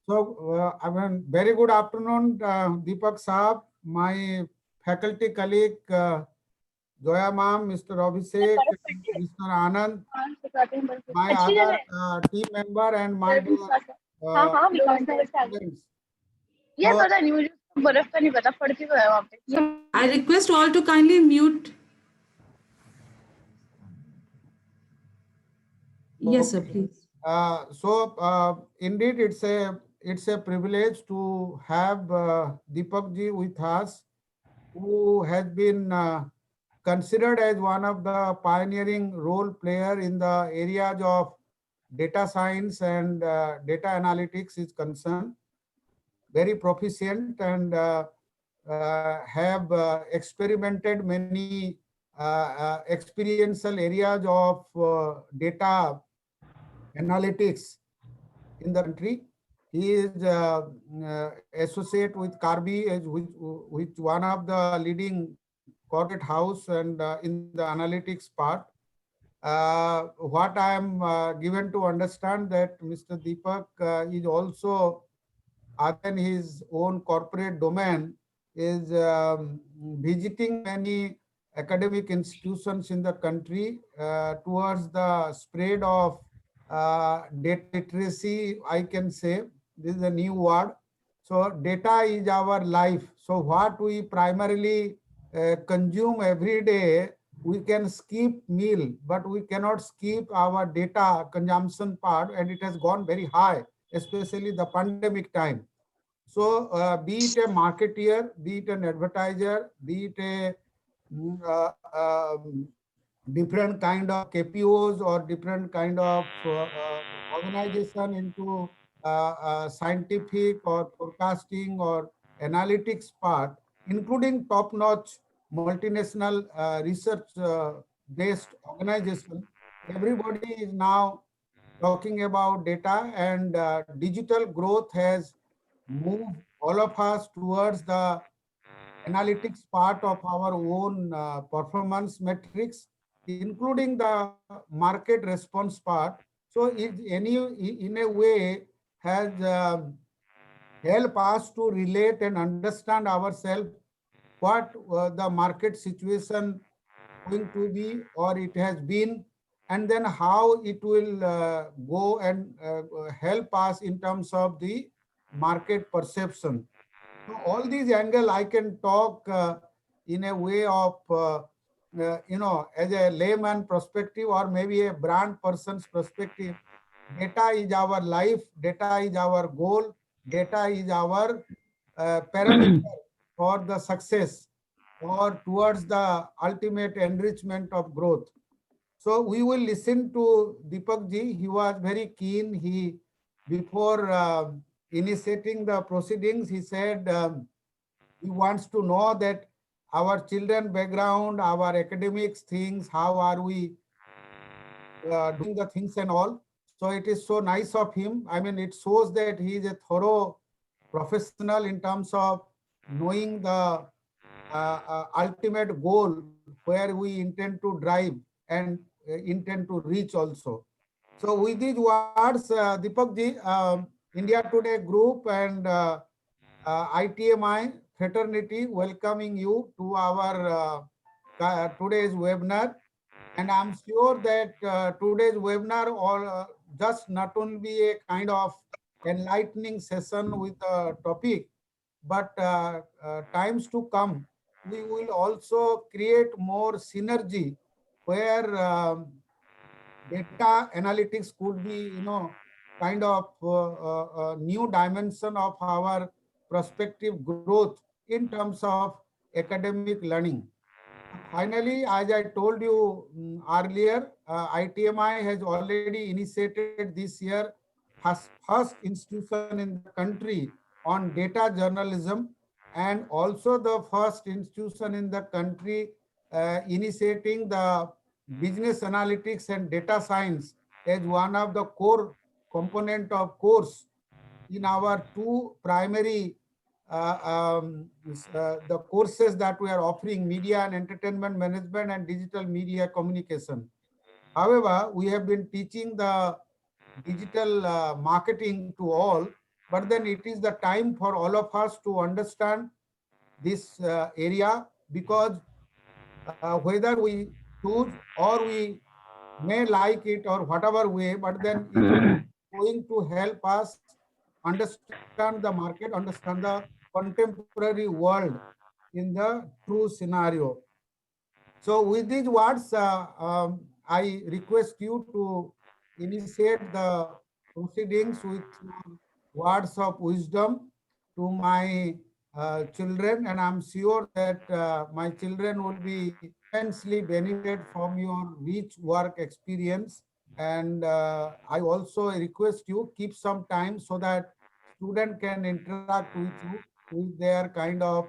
So, I mean, very good afternoon, Deepak Saab, my faculty colleague, Zoya Ma'am, Mr. Abhishek, Mr. Anand, my other team member, and my uh, students. So, I request all to kindly mute. Yes, sir, okay. please. Indeed, it's a privilege to have Deepak ji with us, who has been considered as one of the pioneering role player in the areas of data science and data analytics is concerned. Very proficient and have experimented many experiential areas of data analytics in the country. He is associate with Carby, which one of the leading corporate house and in the analytics part. What I am given to understand that Mr. Deepak is also, other than his own corporate domain, is visiting many academic institutions in the country towards the spread of data literacy, I can say. This is a new word. So data is our life. So what we primarily consume every day, we can skip meal, but we cannot skip our data consumption part, and it has gone very high, especially the pandemic time. So be it a marketeer, be it an advertiser, be it a different kind of KPOs or different kind of organization into scientific or forecasting or analytics part, including top-notch multinational research-based organization. Everybody is now talking about data, and digital growth has moved all of us towards the analytics part of our own performance metrics, including the market response part. So in a way, has helped us to relate and understand ourselves what the market situation going to be or it has been, and then how it will go and help us in terms of the market perception. So all these angle I can talk in a way of, as a layman perspective or maybe a brand person's perspective. Data is our life, data is our goal, data is our parameter for the success or towards the ultimate enrichment of growth. So we will listen to Deepak ji. He was very keen. Before initiating the proceedings, he said he wants to know that our children background, our academics things, how are we doing the things and all. So it is so nice of him. I mean, it shows that he is a thorough professional in terms of knowing the ultimate goal where we intend to drive and intend to reach also. So with these words, Deepak ji, India Today Group and ITMI fraternity welcoming you to our today's webinar. And I'm sure that today's webinar or just not only a kind of enlightening session with the topic, but times to come, we will also create more synergy where data analytics could be, kind of new dimension of our prospective growth in terms of academic learning. Finally, as I told you earlier, ITMI has already initiated this year first institution in the country on data journalism, and also the first institution in the country initiating the business analytics and data science as one of the core component of course in our two primary the courses that we are offering, media and entertainment management and digital media communication. However, we have been teaching the digital marketing to all, but then it is the time for all of us to understand this area, because whether we choose or we may like it or whatever way, but then it is going to help us understand the market, understand the contemporary world in the true scenario. So with these words, I request you to initiate the proceedings with your words of wisdom to my children, and I'm sure that my children will be immensely benefited from your rich work experience. And I also request you keep some time so that student can interact with you with their kind of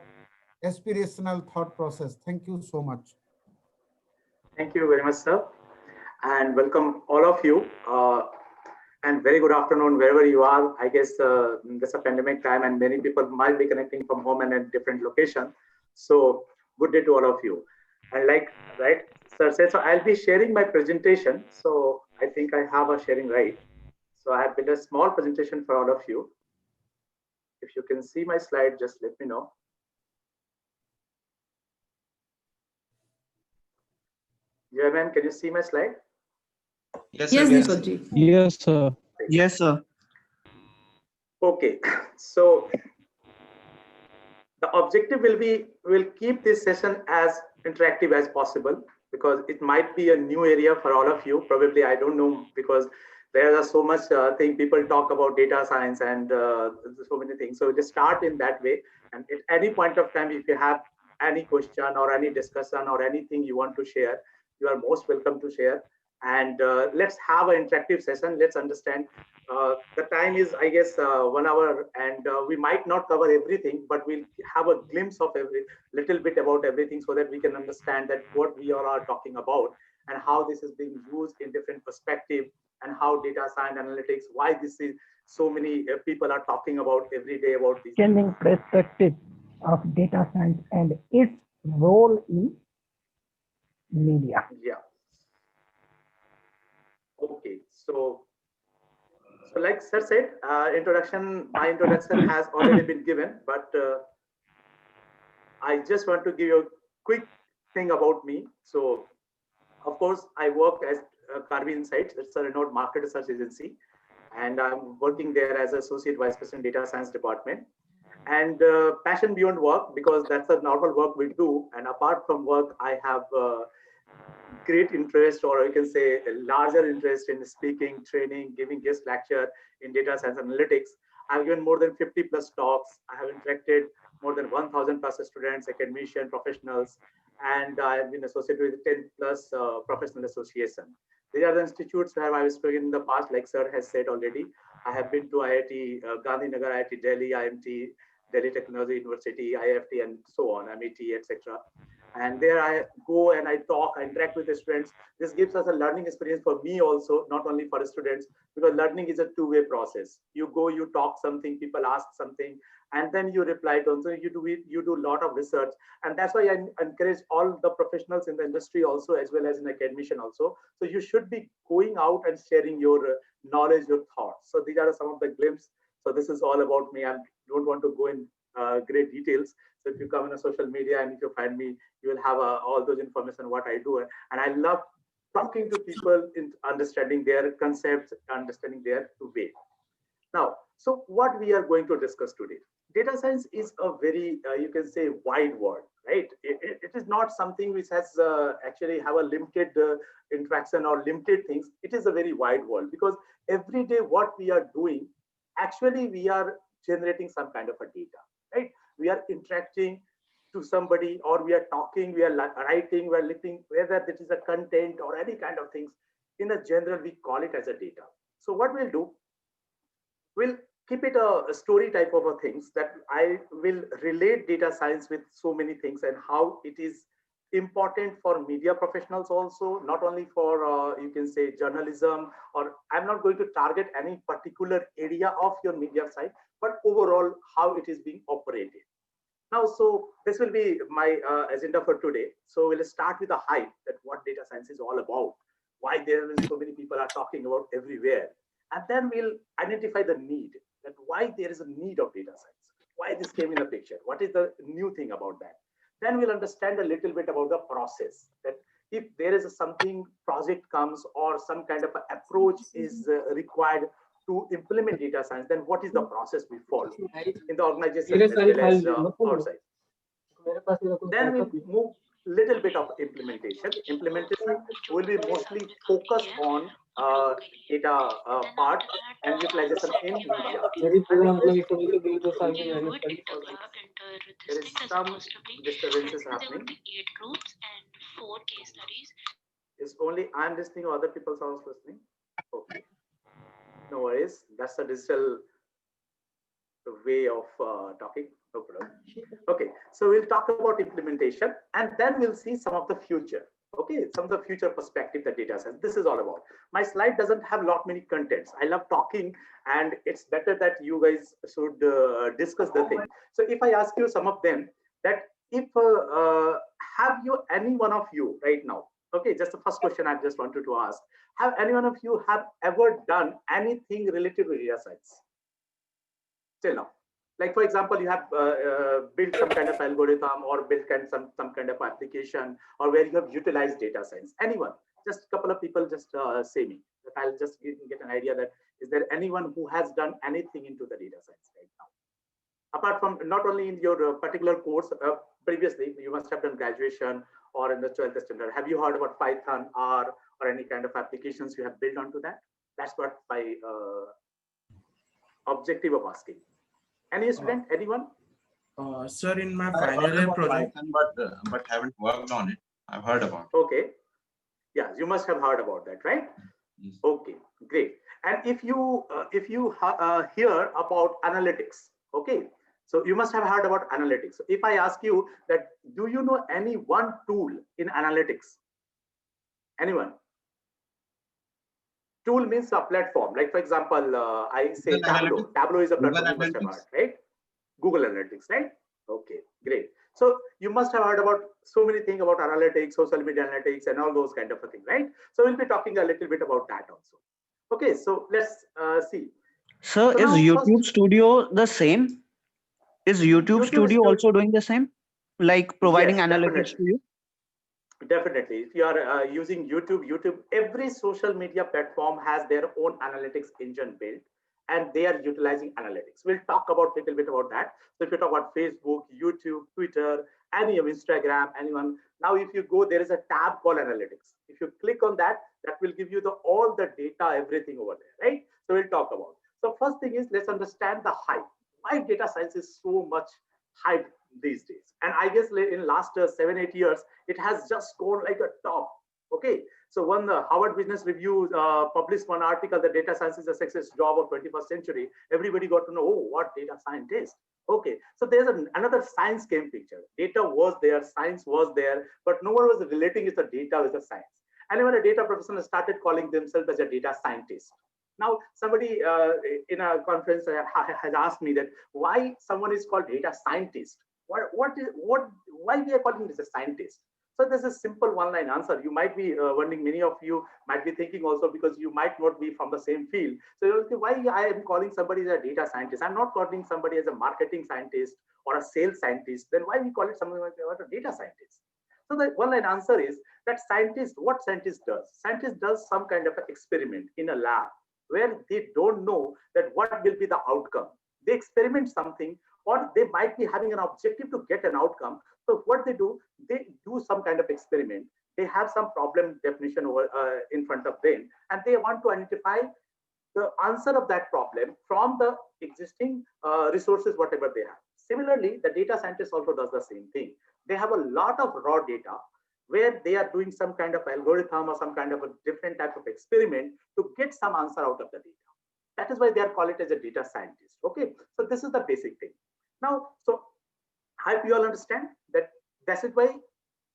aspirational thought process. Thank you so much. Thank you very much, sir, and welcome all of you. And very good afternoon, wherever you are. I guess this is a pandemic time, and many people might be connecting from home and at different location. So, good day to all of you. And like right, sir said, so I'll be sharing my presentation. So I think I have a sharing right. So I have built a small presentation for all of you. If you can see my slide, just let me know. Jayman, can you see my slide? Yes, Yes, sir. Yes. Deepakji. Yes, sir. Yes, sir. Okay, so the objective will be, we'll keep this session as interactive as possible, because it might be a new area for all of you. Probably, I don't know, because there are so much thing people talk about data science and so many things. So just start in that way. And at any point of time, if you have any question or any discussion or anything you want to share, you are most welcome to share. And let's have an interactive session. Let's understand. The time is, I guess, 1 hour, and we might not cover everything, but we'll have a glimpse of every little bit about everything, so that we can understand that what we all are talking about and how this is being used in different perspective, and how data science analytics, why this is so many people are talking about every day about this. Changing perspective of data science and its role in media. Yeah. Okay. So like sir said, my introduction has already been given, but I just want to give you a quick thing about me. So, of course, I work as Karvy Insights. It's a renowned market research agency, and I'm working there as Associate Vice President Data Science Department. And passion beyond work, because that's the normal work we do. And apart from work, I have great interest, or you can say a larger interest, in speaking, training, giving guest lecture in data science analytics. I've given more than 50 plus talks. I have interacted more than 1,000 plus students, academicians, professionals, and I've been associated with 10 plus professional association. These are the institutes where I was spoken in the past, like sir has said already. I have been to IIT, Gandhinagar, IIT Delhi, IMT, Delhi Technology University, IFT, and so on, MET, etc. And there I go and I talk, I interact with the students. This gives us a learning experience for me also, not only for the students, because learning is a two-way process. You go, you talk something, people ask something, and then you reply to them. So you do a lot of research. And that's why I encourage all the professionals in the industry also, as well as in academician also. So you should be going out and sharing your knowledge, your thoughts. So these are some of the glimpses. So this is all about me. I don't want to go in great details. So if you come in a social media and if you find me, you will have all those information what I do. And I love talking to people in understanding their concepts, understanding their way. Now, so what we are going to discuss today, data science is a very, you can say, wide word, right? It is not something which has actually have a limited interaction or limited things. It is a very wide world, because every day what we are doing, actually we are generating some kind of a data, right? We are interacting to somebody, or we are talking, we are writing, we are listening, whether it is a content or any kind of things. In a general, we call it as a data. So what we'll do, we'll keep it a story type of a things, that I will relate data science with so many things, and how it is important for media professionals also, not only for you can say journalism, or I'm not going to target any particular area of your media site, but overall how it is being operated. Now, so this will be my agenda for today. So we'll start with a hype, that what data science is all about, why there is so many people are talking about everywhere. And then we'll identify the need. that why there is a need of data science, why this came in the picture, what is the new thing about that. Then we'll understand a little bit about the process, that if there is something project comes or some kind of approach is required to implement data science, then what is the process we follow in the organization as well as outside. Then we move little bit of implementation. Implementation will be mostly focused on data part and utilization in media. There is some disturbances happening. Is only I'm listening or other people are also listening? Okay. No worries. That's a digital way of talking. No problem. Okay, so we'll talk about implementation and then we'll see some of the future. Okay, some of the future perspective that data science. This is all about. My slide doesn't have lot many contents. I love talking, and it's better that you guys should discuss the thing. So if I ask you some of them, that if have you any one of you right now? Okay, just the first question I just wanted to ask. Have any one of you have ever done anything related to data science? Till now, like for example, you have built some kind of algorithm or built some kind of application, or where you have utilized data science. Anyone? Just a couple of people just say me, that I'll just get an idea that is there anyone who has done anything into the data science right now? Apart from not only in your particular course, previously you must have done graduation or in the 12th standard. Have you heard about Python, R, or any kind of applications you have built onto that? That's what my objective of asking. Any student, anyone? Sir, in my I've final heard year about project, Python, but haven't worked on it. I've heard about it. Okay. Yeah, you must have heard about that, right? Yes. Okay, great. And if you hear about analytics, okay, so you must have heard about analytics. So if I ask you that, do you know any one tool in analytics? Anyone? Tool means a platform. Like for example, I say Google Tableau. Analytics? Tableau is a Google platform you must have Analytics? heard, right? Google Analytics, right? Okay, great. So you must have heard about so many things about analytics, social media analytics, and all those kind of a thing, right? So we'll be talking a little bit about that also. Okay, so let's see. Sir, So is now YouTube first, Studio the same? Is YouTube Studio also doing the same? Like providing Yes, analytics to you? definitely. If you are using YouTube, every social media platform has their own analytics engine built, and they are utilizing analytics. We'll talk about a little bit about that. So if you talk about Facebook, YouTube, Twitter, any of Instagram, anyone. Now, if you go, there is a tab called analytics. If you click on that, that will give you all the data, everything over there, right? So we'll talk about. So first thing is, let's understand the hype. Why data science is so much hype these days? And I guess in last 7-8 years, it has just gone like a top. Okay, so when the Harvard Business Review published one article, the data science is a success job of 21st century, everybody got to know, oh, what data scientist. Okay, so there's another science came picture. Data was there, science was there, but no one was relating it the data with the science. And even a data professional started calling themselves as a data scientist. Now, somebody in a conference has asked me that why someone is called data scientist. Why we are calling this a scientist? So there's a simple one-line answer. You might be wondering, many of you might be thinking also, because you might not be from the same field. So you'll say, why I am calling somebody as a data scientist? I'm not calling somebody as a marketing scientist or a sales scientist. Then why we call it something like a data scientist? So the one-line answer is that what scientist does? Scientist does some kind of an experiment in a lab where they don't know that what will be the outcome. They experiment something, or they might be having an objective to get an outcome. So what they do some kind of experiment. They have some problem definition over in front of them, and they want to identify the answer of that problem from the existing resources, whatever they have. Similarly, the data scientist also does the same thing. They have a lot of raw data where they are doing some kind of algorithm or some kind of a different type of experiment to get some answer out of the data. That is why they are called it as a data scientist. Okay, so this is the basic thing. Now, so hype, you all understand that that's it why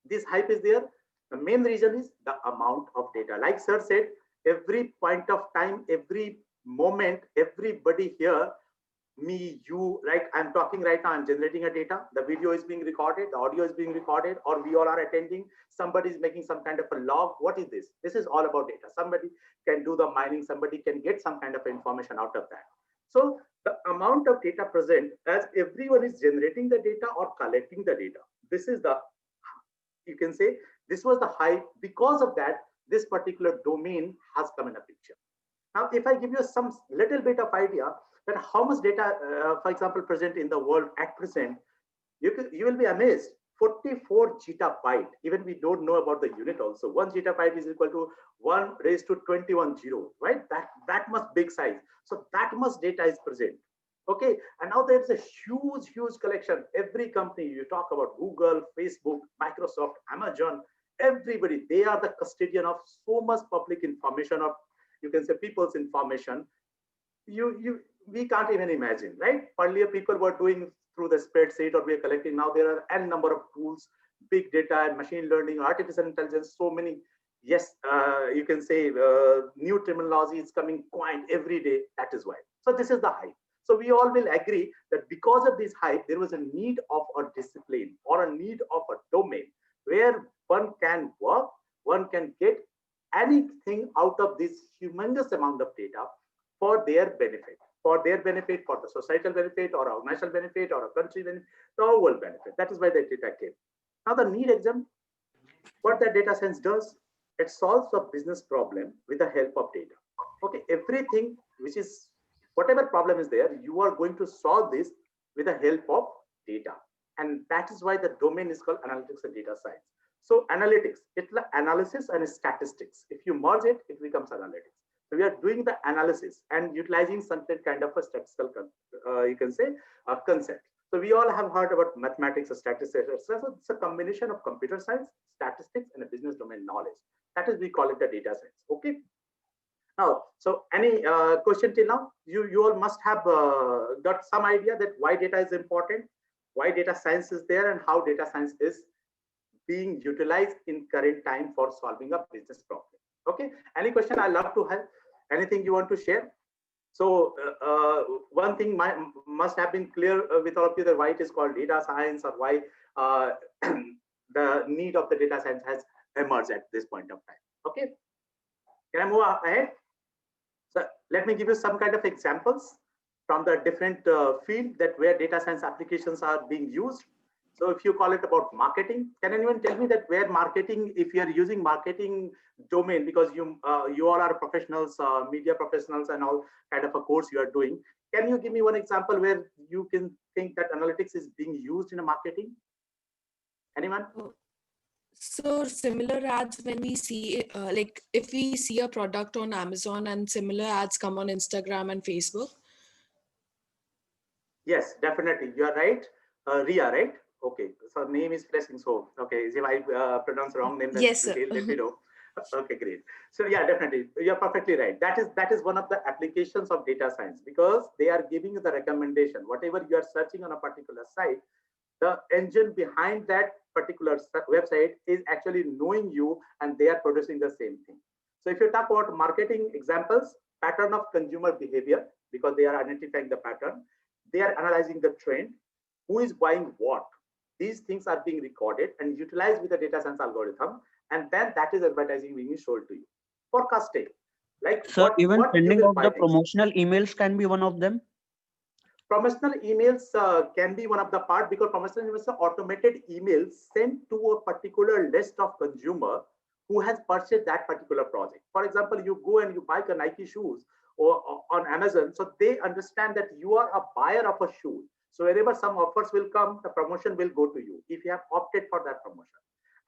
this hype is there. The main reason is the amount of data. Like sir said, every point of time, every moment, everybody here, me, you, like I'm talking right now, I'm generating a data, the video is being recorded, the audio is being recorded, or we all are attending, somebody is making some kind of a log. What is this? This is all about data. Somebody can do the mining, somebody can get some kind of information out of that. So the amount of data present as everyone is generating the data or collecting the data. This is the, you can say, this was the hype. Because of that, this particular domain has come in a picture. Now, if I give you some little bit of idea that how much data, for example, present in the world at present, you will be amazed. 44 zettabyte. Even we don't know about the unit also. 1 zettabyte is equal to 1 raised to 21 zero, right? That much big size. So that much data is present. Okay, and now there's a huge collection. Every company, you talk about Google, Facebook, Microsoft, Amazon, everybody, they are the custodian of so much public information, of, you can say, people's information. We can't even imagine, right? Earlier people were doing through the spreadsheet, or we are collecting. Now there are n number of tools, big data and machine learning, artificial intelligence, so many. Yes, you can say new terminology is coming quite every day. That is why. So this is the hype. So we all will agree that because of this hype, there was a need of a discipline or a need of a domain where one can work, one can get anything out of this humongous amount of data for their benefit, for the societal benefit, or organizational benefit, or a country benefit, the world benefit. That is why the data came. Now the need exam, what the data science does, it solves a business problem with the help of data. Okay, everything which is, whatever problem is there, you are going to solve this with the help of data. And that is why the domain is called analytics and data science. So analytics, it's like analysis and statistics. If you merge it, it becomes analytics. So we are doing the analysis and utilizing some kind of a statistical, you can say, a concept. So we all have heard about mathematics or statistics. So it's a combination of computer science, statistics, and a business domain knowledge. That is, we call it the data science. Okay. Now, so any question till now? You all must have got some idea that why data is important, why data science is there, and how data science is being utilized in current time for solving a business problem. Okay. Any question? I love to have. Anything you want to share? So one thing must have been clear with all of you, that why it is called data science, or why the need of the data science has emerged at this point of time. Okay. Can I move ahead? So let me give you some kind of examples from the different field that where data science applications are being used. So if you call it about marketing, can anyone tell me that where marketing, if you are using marketing domain, because you all are professionals, media professionals, and all kind of a course you are doing, can you give me one example where you can think that analytics is being used in a marketing? Anyone? So similar ads, when we see, like if we see a product on Amazon and similar ads come on Instagram and Facebook. Yes, definitely. You are right. Ria, right? Okay. So name is pressing. So, okay. If I pronounce wrong name, then Yes, sir. let me know. Okay, great. So yeah, definitely. You're perfectly right. That is one of the applications of data science, because they are giving you the recommendation. Whatever you are searching on a particular site, the engine behind that particular website is actually knowing you, and they are producing the same thing. So if you talk about marketing examples, pattern of consumer behavior, because they are identifying the pattern, they are analyzing the trend, who is buying what. These things are being recorded and utilized with the data science algorithm, and then that is advertising being sold to you. Forecasting, like Sir, even what you sending will out buy the next. promotional emails can be one of them. Promotional emails can be one of the part, because promotional emails are automated emails sent to a particular list of consumer who has purchased that particular project. For example, you go and you buy the Nike shoes or on Amazon, so they understand that you are a buyer of a shoe. So wherever some offers will come, the promotion will go to you if you have opted for that promotion.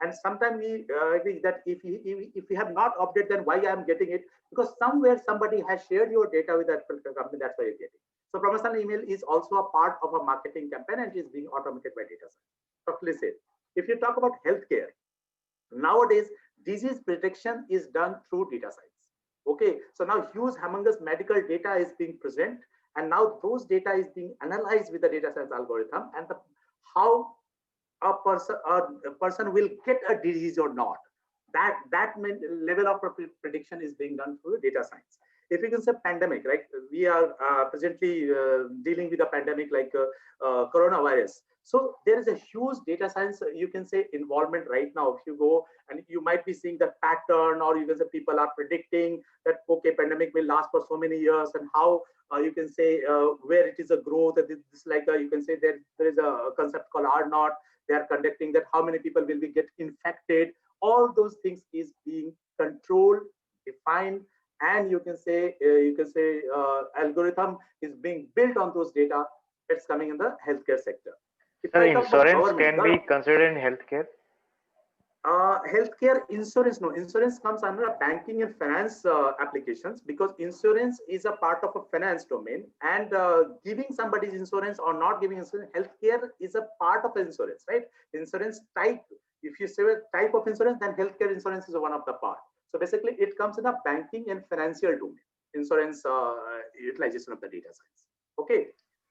And sometimes we agree that if you have not opted, then why I am getting it? Because somewhere somebody has shared your data with that company, that's why you're getting. So promotional email is also a part of a marketing campaign, and is being automated by data science. Roughly said. If you talk about healthcare, nowadays disease prediction is done through data science. Okay, so now huge humongous medical data is being present, and now those data is being analyzed with the data science algorithm, and how a person will get a disease or not. That level of prediction is being done through data science. If you can say pandemic, right? We are presently dealing with a pandemic like coronavirus. So there is a huge data science, you can say, involvement right now. If you go and you might be seeing the pattern, or you can say people are predicting that, okay, pandemic will last for so many years, and how you can say where it is a growth. It's like you can say there is a concept called R0. They are conducting that how many people will be get infected. All those things is being controlled, defined, and you can say algorithm is being built on those data. It's coming in the healthcare sector. So insurance can be considered in healthcare? Healthcare insurance, no. Insurance comes under banking and finance applications, because insurance is a part of a finance domain, and giving somebody's insurance or not giving insurance, healthcare is a part of insurance, right? Insurance type, if you say a type of insurance, then healthcare insurance is one of the part. So basically it comes in a banking and financial domain, insurance utilization of the data science. Okay.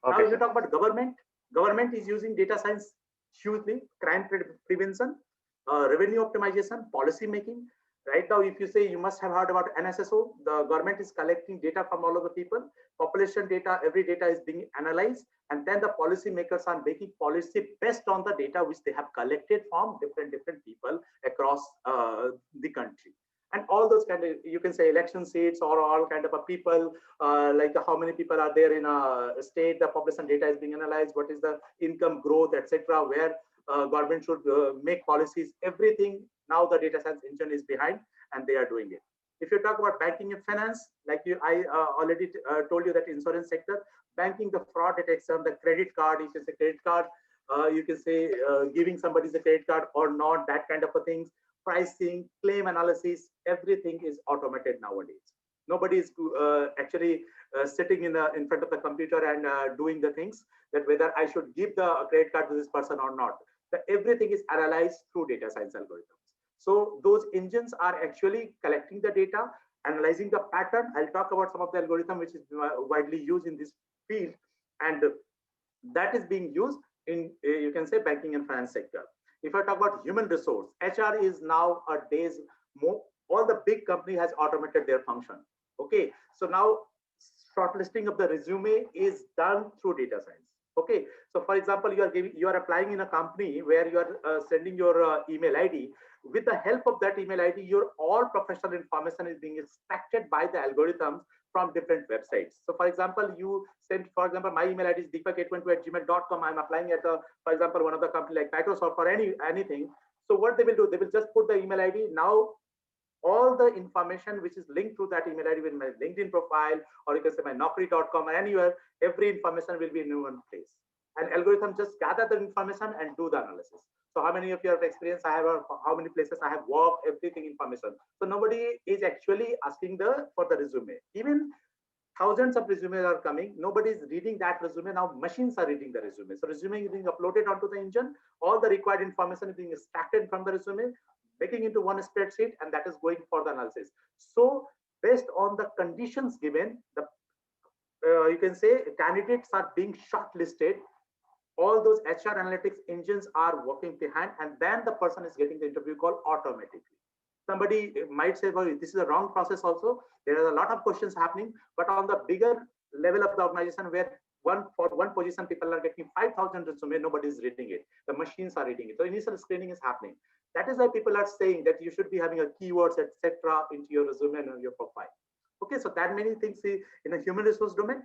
Now if you talk about government is using data science hugely, crime prevention, revenue optimization, policy making. Right now, if you say, you must have heard about NSSO, the government is collecting data from all of the people, population data, every data is being analyzed, and then the policy makers are making policy based on the data which they have collected from different people across the country. And all those kind of, you can say, election seats or all kind of a people, like how many people are there in a state, the population data is being analyzed, what is the income growth, etc., where government should make policies, everything. Now the data science engine is behind, and they are doing it. If you talk about banking and finance, like I already told you that insurance sector, banking, the fraud detection, the credit card, if it's a credit card, you can say giving somebody the credit card or not, that kind of a things, pricing, claim analysis, everything is automated nowadays. Nobody is actually sitting in front of the computer and doing the things that whether I should give the credit card to this person or not. Everything is analyzed through data science algorithms. So those engines are actually collecting the data, analyzing the pattern. I'll talk about some of the algorithm which is widely used in this field, and that is being used in, you can say, banking and finance sector. If I talk about human resource, HR is now a days more, all the big company has automated their function. Okay, so now shortlisting of the resume is done through data science. Okay, so for example, you are applying in a company where you are sending your email ID. With the help of that email ID, your all professional information is being extracted by the algorithms from different websites. So for example, you send, for example, my email ID is deepak812@gmail.com. I'm applying at for example, one of the company like Microsoft or anything. So what they will do, they will just put the email ID. Now all the information which is linked to that email ID with my LinkedIn profile, or you can say my Naukri.com, or anywhere, every information will be in one place. And algorithm just gather the information and do the analysis. So how many of you have experience I have, how many places I have worked, everything information. So nobody is actually asking for the resume. Even thousands of resumes are coming. Nobody is reading that resume. Now machines are reading the resume. So resume is being uploaded onto the engine. All the required information is being extracted from the resume, making into one spreadsheet, and that is going for the analysis. So based on the conditions given, the you can say candidates are being shortlisted. All those HR analytics engines are working behind, and then the person is getting the interview call automatically. Somebody might say, well, this is a wrong process also. There are a lot of questions happening, but on the bigger level of the organization where for one position, people are getting 5,000 resumes, nobody is reading it. The machines are reading it. So initial screening is happening. That is why people are saying that you should be having a keywords, etc., into your resume and your profile. Okay, so that many things in a human resource domain.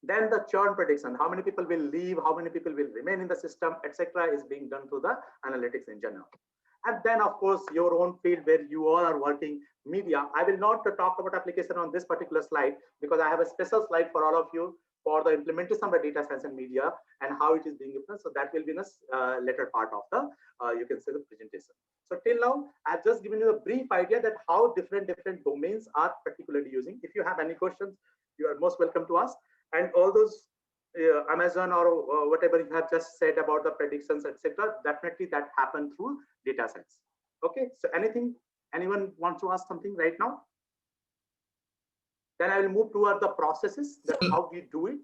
Then the churn prediction, how many people will leave, how many people will remain in the system, etc., is being done through the analytics engine now. And then, of course, your own field where you all are working, media. I will not talk about application on this particular slide because I have a special slide for all of you for the implementation of the data science and media and how it is being implemented. So that will be in a later part of the, you can say, the presentation. So till now, I've just given you a brief idea that how different domains are particularly using. If you have any questions, you are most welcome to ask. And all those Amazon or whatever you have just said about the predictions, etc., definitely that happened through data science. Okay, so anyone wants to ask something right now? Then I will move toward the processes, that how we do it.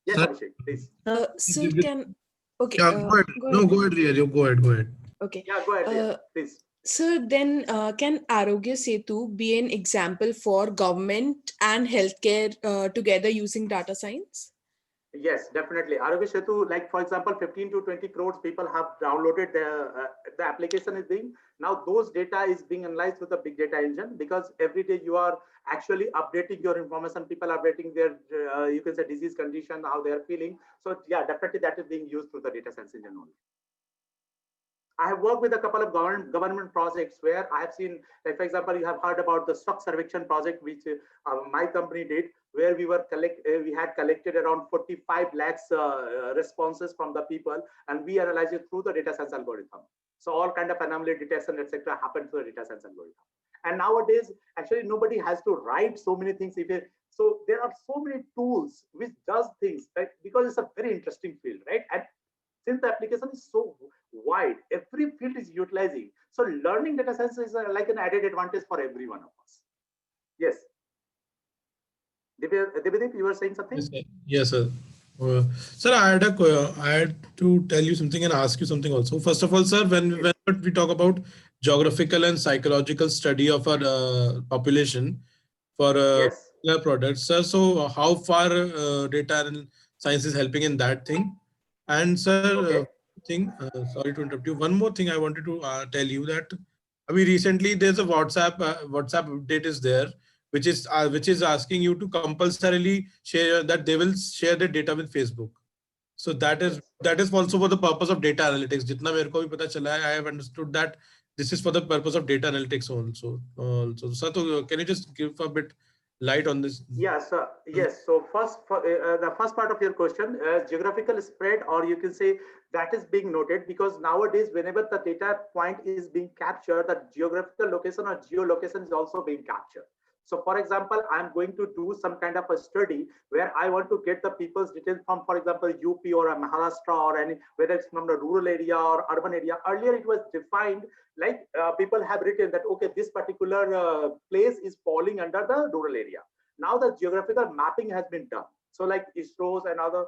Yes, Abhishek, please. So can, okay. Yeah, go ahead. No, go ahead, Riya. Go ahead. Okay. Yeah, go ahead, Riya, please. Sir, then can Arogya Setu be an example for government and healthcare together using data science? Yes, definitely. Arogya Setu, like for example, 15 to 20 crores people have downloaded the application is being, now those data is being analyzed with a big data engine, because every day you are actually updating your information. People are updating their, you can say, disease condition, how they are feeling. So yeah, definitely that is being used through the data science engine only. I have worked with a couple of government projects where I have seen, like for example, you have heard about the stock Sarvekshan project, which my company did, where we had collected around 45 lakhs responses from the people, and we analyzed it through the data science algorithm. So all kind of anomaly detection, etc., happened through the data science algorithm. And nowadays, actually, nobody has to write so many things. So there are so many tools which does things, right? Because it's a very interesting field, right? And since the application is so wide, every field is utilizing. So learning data science is like an added advantage for every one of us. Yes. Devadeep, you were saying something? Yes, sir. Sir, I had to tell you something and ask you something also. First of all, sir, when we talk about geographical and psychological study of our population for Yes. products, sir, so how far data and science is helping in that thing? And sir, sorry to interrupt you. One more thing I wanted to tell you that recently there's a WhatsApp update is there, which is asking you to compulsorily share that they will share the data with Facebook. So that is also for the purpose of data analytics. Jitna mere ko bhi pata chala hai, I have understood that this is for the purpose of data analytics also. Sir, so can you just give a bit light on this? Yes, yes. So the first part of your question, geographical spread, or you can say that is being noted, because nowadays whenever the data point is being captured, the geographical location or geolocation is also being captured. So for example, I'm going to do some kind of a study where I want to get the people's details from, for example, UP or Maharashtra, or any, whether it's from the rural area or urban area. Earlier it was defined like people have written that, okay, this particular place is falling under the rural area. Now the geographical mapping has been done. So like ISRO's and others,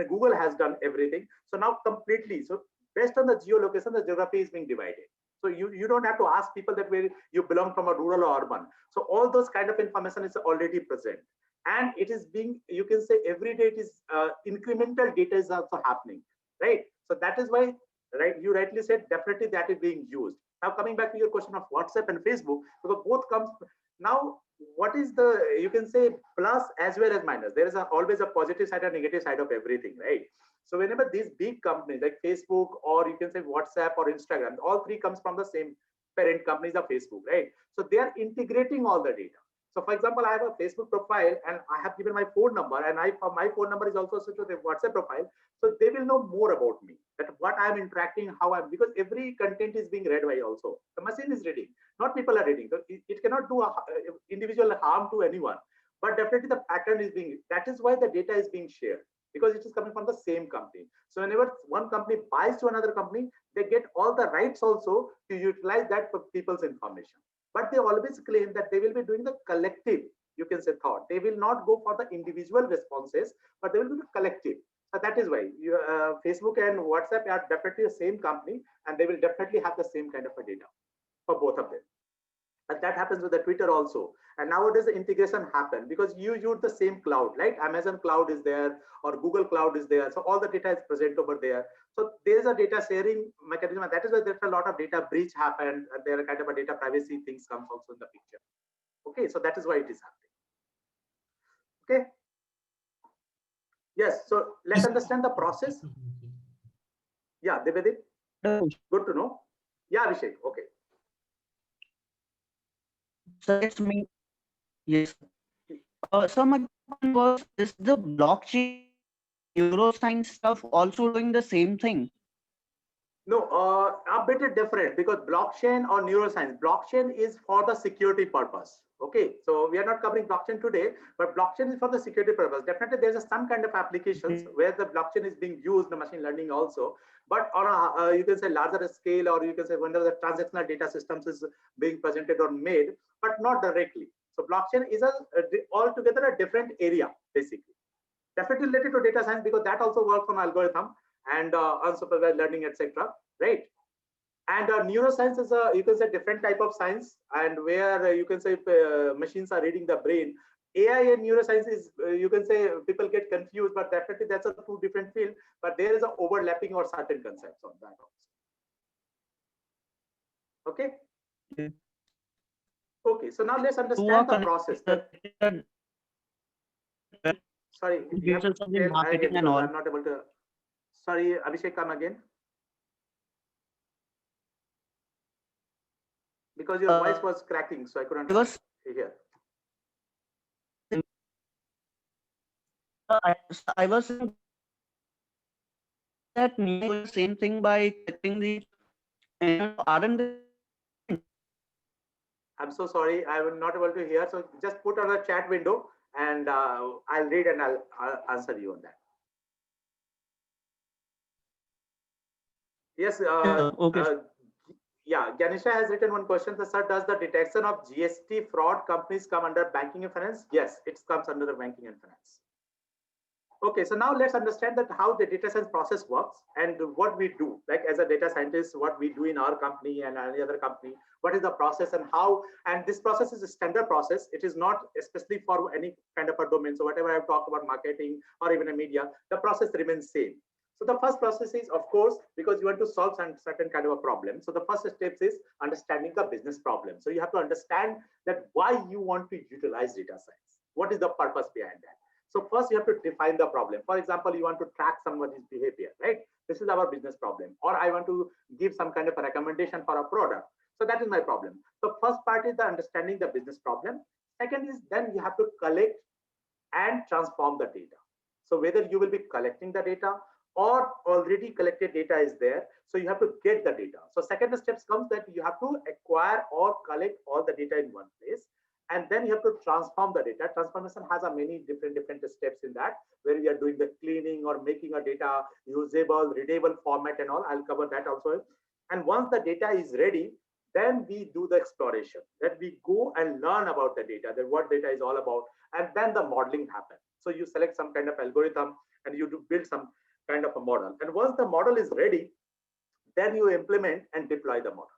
Google has done everything. So now completely, so based on the geolocation, the geography is being divided. So you don't have to ask people that where you belong from, a rural or urban. So all those kind of information is already present. And it is being, you can say every day it is incremental data is also happening, right? So that is why, right, you rightly said, definitely that is being used. Now coming back to your question of WhatsApp and Facebook, because both comes now, what is the, you can say, plus as well as minus. There is always a positive side and negative side of everything, right? So whenever these big companies like Facebook, or you can say WhatsApp or Instagram, all three comes from the same parent companies of Facebook, right? So they are integrating all the data. So for example, I have a Facebook profile and I have given my phone number, and my phone number is also associated with a WhatsApp profile. So they will know more about me, that what I'm interacting, how I'm, because every content is being read by also. The machine is reading, not people are reading. So it cannot do individual harm to anyone, but definitely the pattern is being, that is why the data is being shared, because it is coming from the same company. So whenever one company buys to another company, they get all the rights also to utilize that for people's information. But they always claim that they will be doing the collective, you can say, thought. They will not go for the individual responses, but they will do the collective. So that is why Facebook and WhatsApp are definitely the same company, and they will definitely have the same kind of a data for both of them. And that happens with the Twitter also. And nowadays the integration happen because you use the same cloud, right? Amazon cloud is there or Google cloud is there. So all the data is present over there. So there's a data sharing mechanism. And that is why there's a lot of data breach happened. And there are kind of a data privacy things comes also in the picture. Okay, so that is why it is happening. Okay. Yes, so let's understand the process. Yeah, Devadeep. Good to know. Yeah, Abhishek. Okay. So it's me. Yes. So my question was, is the blockchain neuroscience stuff also doing the same thing? No, a bit different, because blockchain or neuroscience, blockchain is for the security purpose. Okay, so we are not covering blockchain today, but blockchain is for the security purpose. Definitely there's some kind of applications where the blockchain is being used in machine learning also, but on a, you can say larger scale, or you can say when the transactional data systems is being presented or made, but not directly. So blockchain is altogether a different area, basically. Definitely related to data science, because that also works on algorithm and unsupervised learning, etc. Right? And neuroscience is a, you can say, different type of science, and where you can say machines are reading the brain. AI and neuroscience is, you can say, people get confused, but definitely that's a two different field, but there is an overlapping or certain concepts on that also. Okay. Okay, so now let's understand the process. Sorry, you have to tell marketing again, and all. I'm not able to. Sorry, Abhishek, come again. Because your voice was cracking, so I couldn't hear. I was saying that the same thing by clicking the aren't they? I'm so sorry, I was not able to hear. So just put on the chat window, and I'll read and I'll answer you on that. Yes. Okay. Yeah, Ganesha has written one question. Sir, does the detection of GST fraud companies come under banking and finance? Yes, it comes under the banking and finance. Okay, so now let's understand that how the data science process works and what we do. Like as a data scientist, what we do in our company and any other company, what is the process and how, and this process is a standard process. It is not especially for any kind of a domain. So whatever I've talked about marketing or even a media, the process remains same. So the first process is, of course, because you want to solve some certain kind of a problem. So the first step is understanding the business problem. So you have to understand that why you want to utilize data science. What is the purpose behind that? So first you have to define the problem. For example, you want to track somebody's behavior, right? This is our business problem. Or I want to give some kind of a recommendation for a product. So that is my problem. So first part is the understanding the business problem. Second is then you have to collect and transform the data. So whether you will be collecting the data or already collected data is there, so you have to get the data. So second steps comes that you have to acquire or collect all the data in one place, and then you have to transform the data. Transformation has a many different steps in that, where we are doing the cleaning or making a data usable, readable format and all. I'll cover that also. And once the data is ready, then we do the exploration, that we go and learn about the data, that what data is all about, and then the modeling happens. So you select some kind of algorithm and you do build some kind of a model. And once the model is ready, then you implement and deploy the model.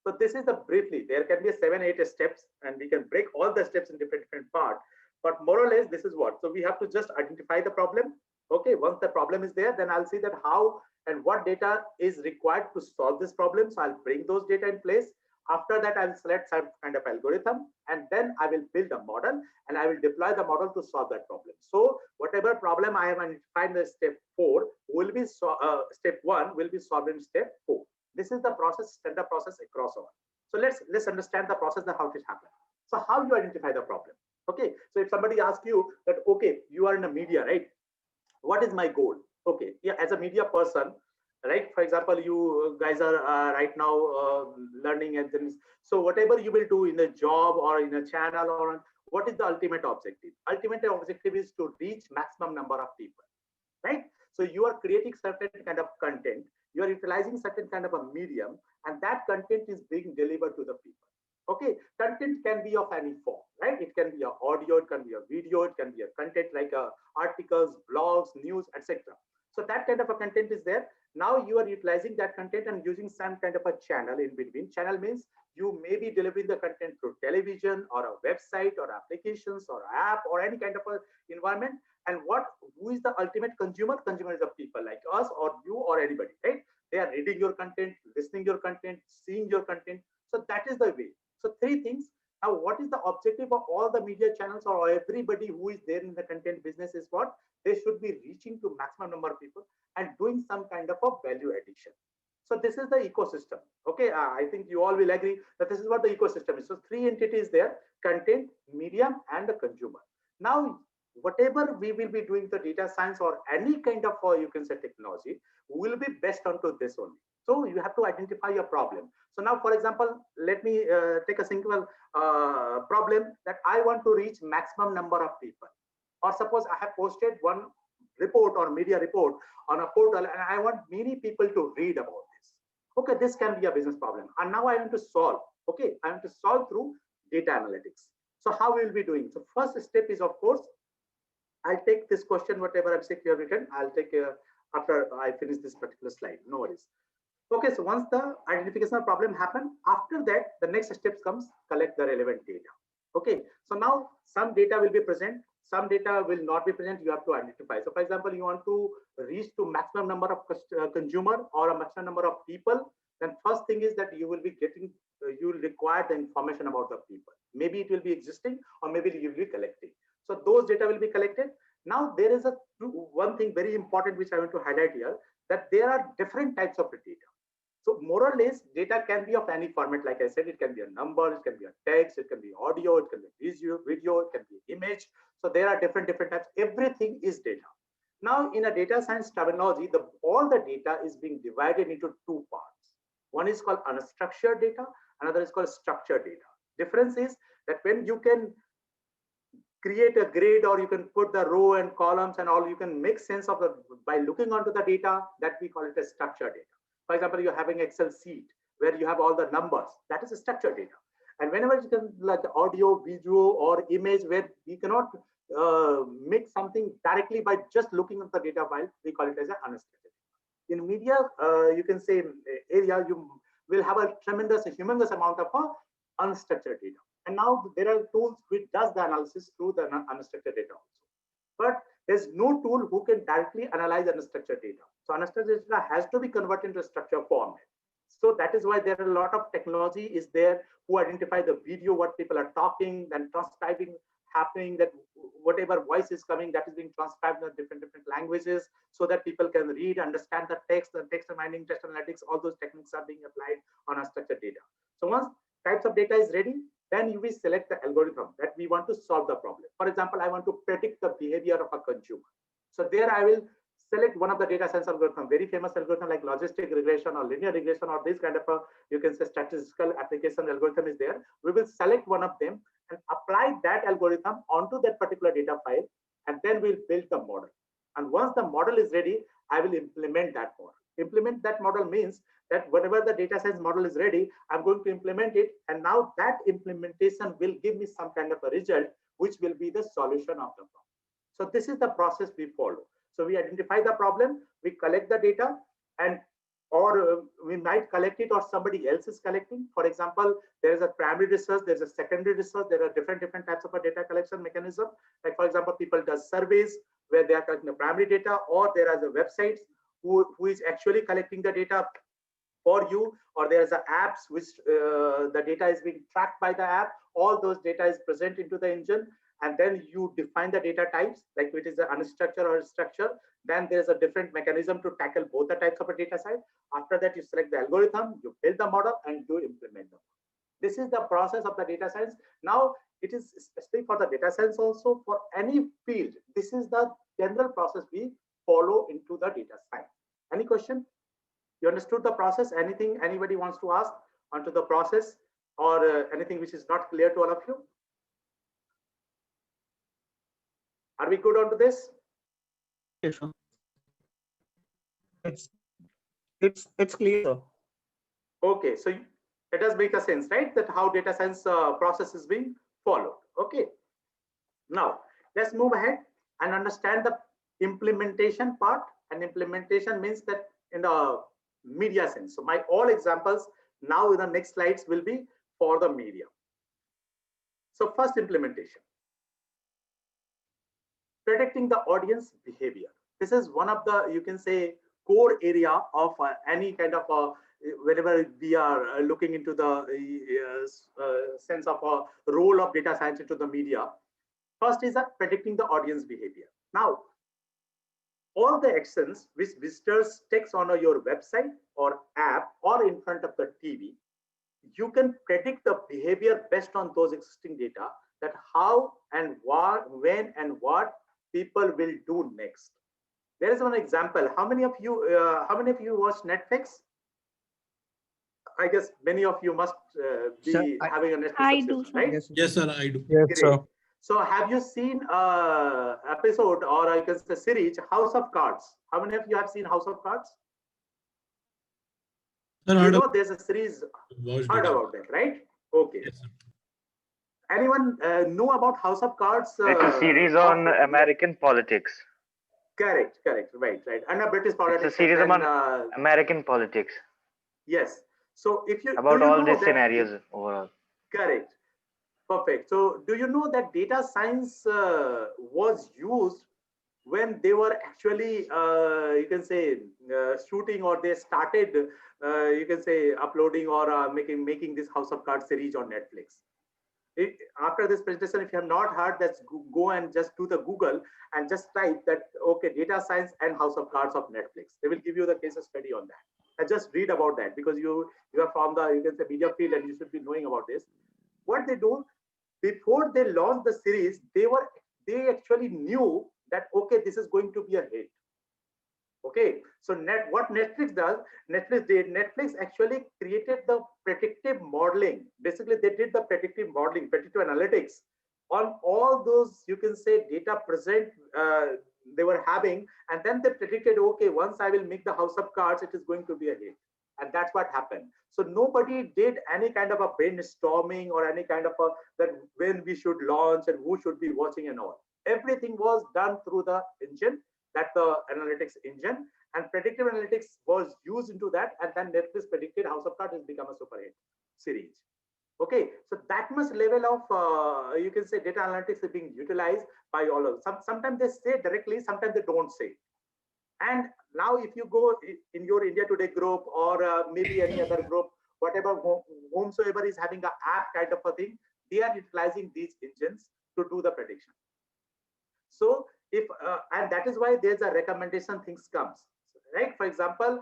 So this is the briefly, there can be 7-8 steps, and we can break all the steps in different parts. But more or less, this is what. So we have to just identify the problem. Okay, once the problem is there, then I'll see that how and what data is required to solve this problem. So I'll bring those data in place. After that, I will select some kind of algorithm, and then I will build a model and I will deploy the model to solve that problem. So whatever problem I have identified in step 4 will be step 1 will be solved in step 4. This is the process, standard process across all. So let's understand the process and how it happens. So how you identify the problem? Okay, so if somebody asks you that, okay, you are in a media, right? What is my goal? Okay, yeah, as a media person, right? For example, you guys are right now learning, and then so whatever you will do in a job or in a channel, or what is the ultimate objective? Ultimate objective is to reach maximum number of people, right? So you are creating certain kind of content, you are utilizing certain kind of a medium, and that content is being delivered to the people. Okay, content can be of any form, right? It can be a audio, it can be a video, it can be a content like articles, blogs, news, etc. So that kind of a content is there. Now you are utilizing that content and using some kind of a channel in between. Channel means you may be delivering the content through television or a website or applications or app or any kind of a environment. And who is the ultimate consumer? Consumer is the people like us or you or anybody, right? They are reading your content, listening your content, seeing your content. So that is the way. So 3 things. Now, what is the objective of all the media channels or everybody who is there in the content business is what? They should be reaching to maximum number of people and doing some kind of a value addition. So this is the ecosystem. Okay, I think you all will agree that this is what the ecosystem is. So 3 entities there: content, medium, and the consumer. Now, whatever we will be doing the data science or any kind of you can say technology will be based onto this only. So you have to identify your problem. So now, for example, let me take a single problem that I want to reach maximum number of people. Or suppose I have posted one report or media report on a portal and I want many people to read about this. Okay, this can be a business problem. And now I want to solve. Okay, I want to solve through data analytics. So how we will be doing? So first step is, of course, I'll take this question, whatever I'm saying you have written, I'll take after I finish this particular slide. No worries. Okay, so once the identification of problem happen, after that, the next steps comes collect the relevant data. Okay, so now some data will be present, some data will not be present, you have to identify. So for example, you want to reach to maximum number of consumer or a maximum number of people, then first thing is that you will be getting, you will require the information about the people. Maybe it will be existing or maybe you will be collecting. So those data will be collected. Now there is one thing very important which I want to highlight here, that there are different types of data. So more or less data can be of any format. Like I said, it can be a number, it can be a text, it can be audio, it can be video, it can be image. So there are different types. Everything is data. Now in a data science terminology, all the data is being divided into two parts. One is called unstructured data, another is called structured data. Difference is that when you can create a grid or you can put the row and columns and all, you can make sense of the by looking onto the data, that we call it a structured data. For example, you're having Excel sheet where you have all the numbers, that is a structured data. And whenever you can, like the audio, video or image, where we cannot make something directly by just looking at the data file, we call it as an unstructured data. In media, you can say area, you will have a humongous amount of unstructured data. And now there are tools which does the analysis through the unstructured data also. But there's no tool who can directly analyze unstructured data. So unstructured data has to be converted into structured format. So that is why there are a lot of technology is there who identify the video, what people are talking, then transcribing happening, that whatever voice is coming, that is being transcribed in different languages, so that people can read, understand the text mining, text analytics, all those techniques are being applied on unstructured data. So once types of data is ready, then you will select the algorithm that we want to solve the problem. For example, I want to predict the behavior of a consumer. So there I will select one of the data science algorithm, very famous algorithm like logistic regression or linear regression or this kind of a, you can say statistical application algorithm is there. We will select one of them and apply that algorithm onto that particular data file, and then we'll build the model. And once the model is ready, I will implement that model. Implement that model means that whenever the data science model is ready, I'm going to implement it. And now that implementation will give me some kind of a result, which will be the solution of the problem. So this is the process we follow. So we identify the problem, we collect the data, and or we might collect it or somebody else is collecting. For example, there is a primary research, there's a secondary research, there are different types of a data collection mechanism. Like for example, people does surveys where they are collecting the primary data, or there are the websites who is actually collecting the data for you, or there's a apps which the data is being tracked by the app. All those data is present into the engine, and then you define the data types, like it is an unstructured or structured. Then there's a different mechanism to tackle both the types of a data set. After that, you select the algorithm, you build the model, and you implement them. This is the process of the data science. Now, it is especially for the data science also, for any field, this is the general process we follow into the data science. Any question? You understood the process? Anything anybody wants to ask onto the process, or anything which is not clear to all of you? Are we good onto this? Yes, sir. It's clear, sir. Okay, so it does make a sense, right? That how data science process is being followed. Okay. Now let's move ahead and understand the implementation part. And implementation means that in the media sense. So my all examples now in the next slides will be for the media. So first, implementation. Predicting the audience behavior. This is one of the, you can say, core area of any kind of whenever we are looking into the sense of a role of data science into the media. First is predicting the audience behavior. Now, all the actions which visitors takes on your website or app or in front of the TV, you can predict the behavior based on those existing data, that how and what, when and what people will do next. There is one example. How many of you watch Netflix? I guess many of you must be Sir, having a Netflix I do, subscription, right? Yes, sir, I do. Yes, Great. sir. So have you seen episode, or I can say series, House of Cards? How many of you have seen House of Cards? Sir, You know there's a series, watched heard it. about that, right? Okay. Yes, sir. Anyone know about House of Cards? It's a series on American politics. Correct, right. And a British politics. It's a series and on then, American politics. Yes. So if you About do you all know these that, scenarios overall. correct, perfect. So do you know that data science was used when they were actually you can say shooting, or they started you can say uploading or making this House of Cards series on Netflix? After this presentation, if you have not heard, let's go and just do the Google and just type that, okay, data science and House of Cards of Netflix. They will give you the case study on that. And just read about that, because you are from the, you can say, media field, and you should be knowing about this. What they do, before they launched the series, they actually knew that, okay, this is going to be a hit. Okay, so what Netflix does, Netflix actually created the predictive modeling. Basically, they did the predictive modeling, predictive analytics on all those, you can say, data present they were having, and then they predicted, okay, once I will make the House of Cards, it is going to be a hit. And that's what happened. So nobody did any kind of a brainstorming or any kind of a that when we should launch and who should be watching and all. Everything was done through the engine, that the analytics engine, and predictive analytics was used into that, and then Netflix predicted House of Cards has become a super hit series. Okay, so that much level of you can say data analytics is being utilized by all of them. Sometimes they say directly, sometimes they don't say. And now if you go in your India Today group, or maybe any other group, whatever, whomsoever is having an app kind of a thing, they are utilizing these engines to do the prediction. So if and that is why there's a recommendation things comes, right? For example,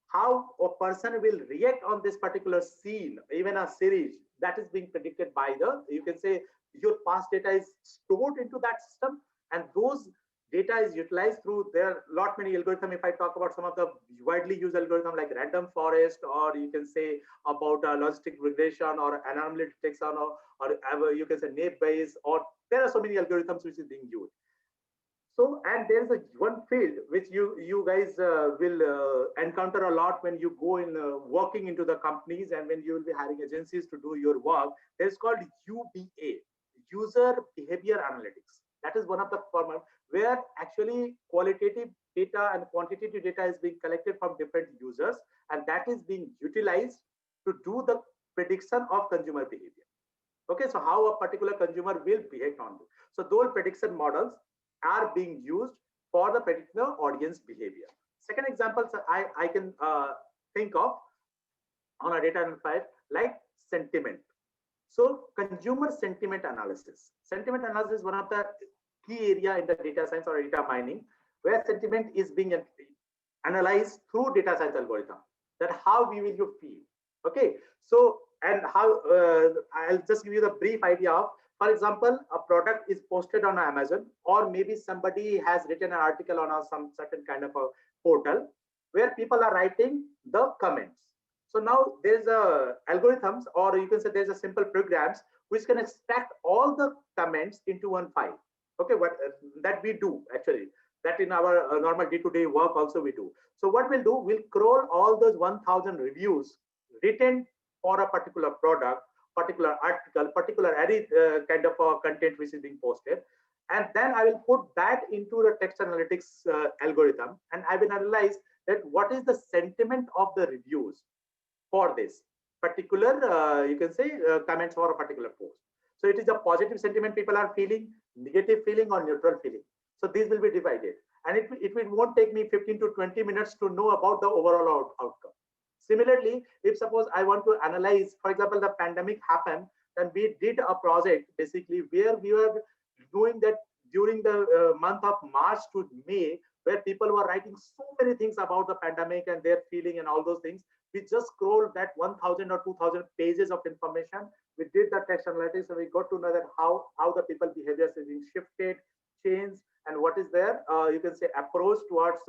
how a person will react on this particular scene, even a series, that is being predicted by the, you can say, your past data is stored into that system, and those data is utilized through their lot many algorithms. If I talk about some of the widely used algorithm like random forest, or you can say about logistic regression, or anomaly detection, or you can say naive Bayes, or there are so many algorithms which is being used. So, and there's a one field which you guys will encounter a lot when you go in working into the companies, and when you will be hiring agencies to do your work. It's called UBA, User Behavior Analytics. That is one of the format where actually qualitative data and quantitative data is being collected from different users, and that is being utilized to do the prediction of consumer behavior. Okay, so how a particular consumer will behave on this. So those prediction models are being used for the particular audience behavior. Second example I can think of on a data analysis like sentiment. So consumer sentiment analysis. Sentiment analysis is one of the key area in the data science or data mining, where sentiment is being analyzed through data science algorithm. That how will you feel? Okay, so and how I'll just give you the brief idea of. For example, a product is posted on Amazon, or maybe somebody has written an article on some certain kind of a portal where people are writing the comments. So now there's a algorithms, or you can say there's a simple programs which can extract all the comments into one file. Okay, what that we do actually, that in our normal day-to-day work also we do. So what we'll do, we'll crawl all those 1,000 reviews written for a particular product, particular article, particular any kind of content which is being posted, and then I will put that into the text analytics algorithm, and I will analyze that what is the sentiment of the reviews for this particular you can say comments for a particular post. So it is a positive sentiment people are feeling, negative feeling, or neutral feeling. So these will be divided, and it won't take me 15 to 20 minutes to know about the overall outcome. Similarly, if suppose I want to analyze, for example, the pandemic happened, then we did a project basically where we were doing that during the month of March to May, where people were writing so many things about the pandemic and their feeling and all those things. We just scrolled that 1,000 or 2,000 pages of information. We did the text analytics, and we got to know that how the people behaviors is being shifted, changed, and what is their you can say approach towards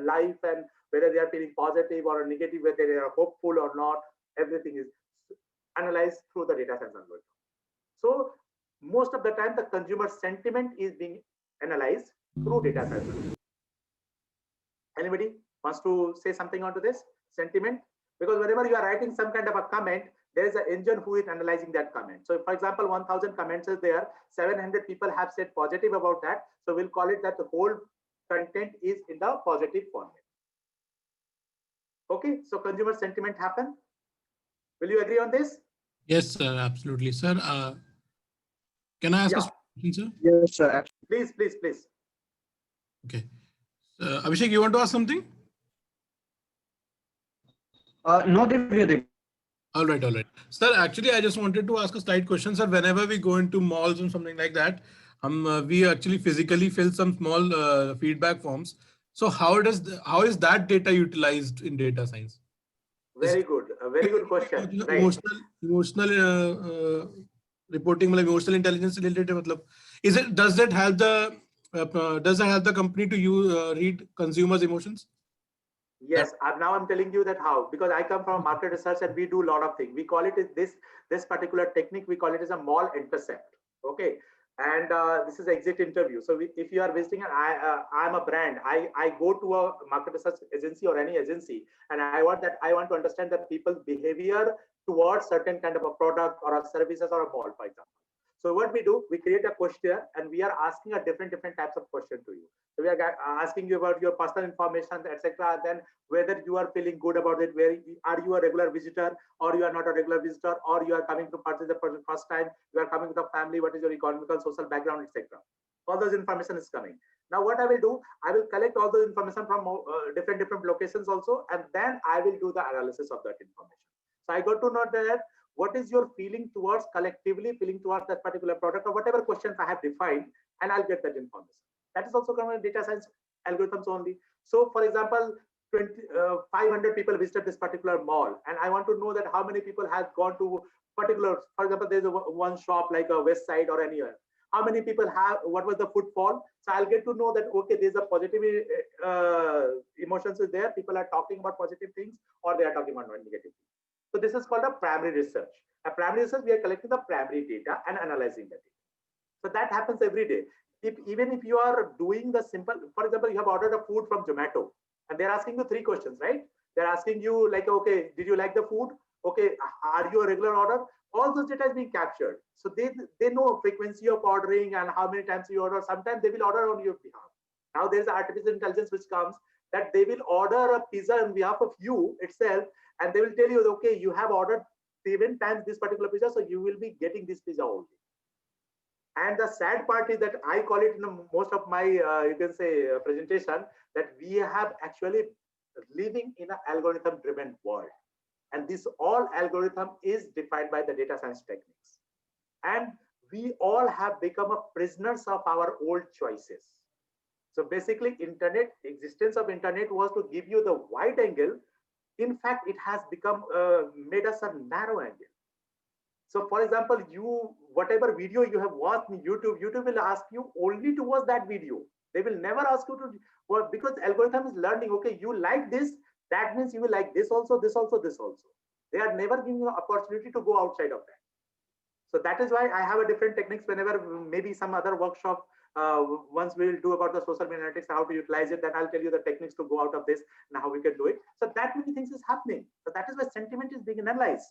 life, and whether they are feeling positive or negative, whether they are hopeful or not. Everything is analyzed through the data science algorithm. So most of the time the consumer sentiment is being analyzed through data science. Anybody wants to say something onto this sentiment? Because whenever you are writing some kind of a comment, there is an engine who is analyzing that comment. So for example, 1,000 comments is there, 700 people have said positive about that. So we'll call it that the whole content is in the positive format. Okay, so consumer sentiment happen. Will you agree on this? Yes, sir, absolutely. Sir, can I ask a Yeah. question, sir? Yes, sir. Please, please, please. Okay. Abhishek, you want to ask something? No, Divya. All right, all right. Sir, actually, I just wanted to ask a slight question, sir. Whenever we go into malls and something like that, we actually physically fill some small feedback forms. So how is that data utilized in data science? Very good. A very good question. Right. Emotional reporting, like emotional intelligence related. Matlab, does that help the company to read consumers' emotions? Yes, I'm telling you that how, because I come from market research and we do a lot of things. We call it this particular technique, we call it as a mall intercept. Okay. And this is exit interview. So if you are visiting and I'm a brand, I go to a market research agency or any agency, and I want to understand the people's behavior towards certain kind of a product or a services or a mall, for example. So what we do, we create a questionnaire and we are asking a different types of question to you. So we are asking you about your personal information, etc. Then whether you are feeling good about it, where are you a regular visitor or you are not a regular visitor, or you are coming to purchase the for the first time, you are coming with a family, what is your economical, social background, etc. All those information is coming. Now what I will do, I will collect all the information from different locations also, and then I will do the analysis of that information. So I got to know that what is your feeling towards, collectively feeling towards that particular product or whatever questions I have defined, and I'll get that information. That is also coming in data science algorithms only. So for example, 500 people visited this particular mall, and I want to know that how many people have gone to particular, for example, there's one shop like a West Side or anywhere. How many people have, what was the footfall? So I'll get to know that, okay, there's a positive emotions is there. People are talking about positive things or they are talking about negative things. So this is called a primary research. A primary research, we are collecting the primary data and analyzing the data. So that happens every day. Even if you are doing the simple, for example, you have ordered a food from Zomato and they're asking you 3 questions, right? They're asking you like, okay, did you like the food? Okay, are you a regular order? All those data is being captured. So they know frequency of ordering and how many times you order. Sometimes they will order on your behalf. Now there's artificial intelligence which comes that they will order a pizza on behalf of you itself, and they will tell you, okay, you have ordered 7 times this particular pizza, so you will be getting this pizza only. And the sad part is that I call it in most of my, you can say, presentation, that we have actually living in an algorithm-driven world. And this all algorithm is defined by the data science techniques. And we all have become a prisoners of our old choices. So basically, existence of internet was to give you the wide angle. In fact, it has become made us a narrow angle. So for example, whatever video you have watched in YouTube will ask you only to watch that video. They will never ask you to, well, because algorithm is learning, okay, you like this, that means you will like this also, this also, this also. They are never giving you an opportunity to go outside of that. So that is why I have a different techniques whenever maybe some other workshop, once we will do about the social media analytics, how to utilize it, then I'll tell you the techniques to go out of this and how we can do it. So that many things is happening. So that is why sentiment is being analyzed.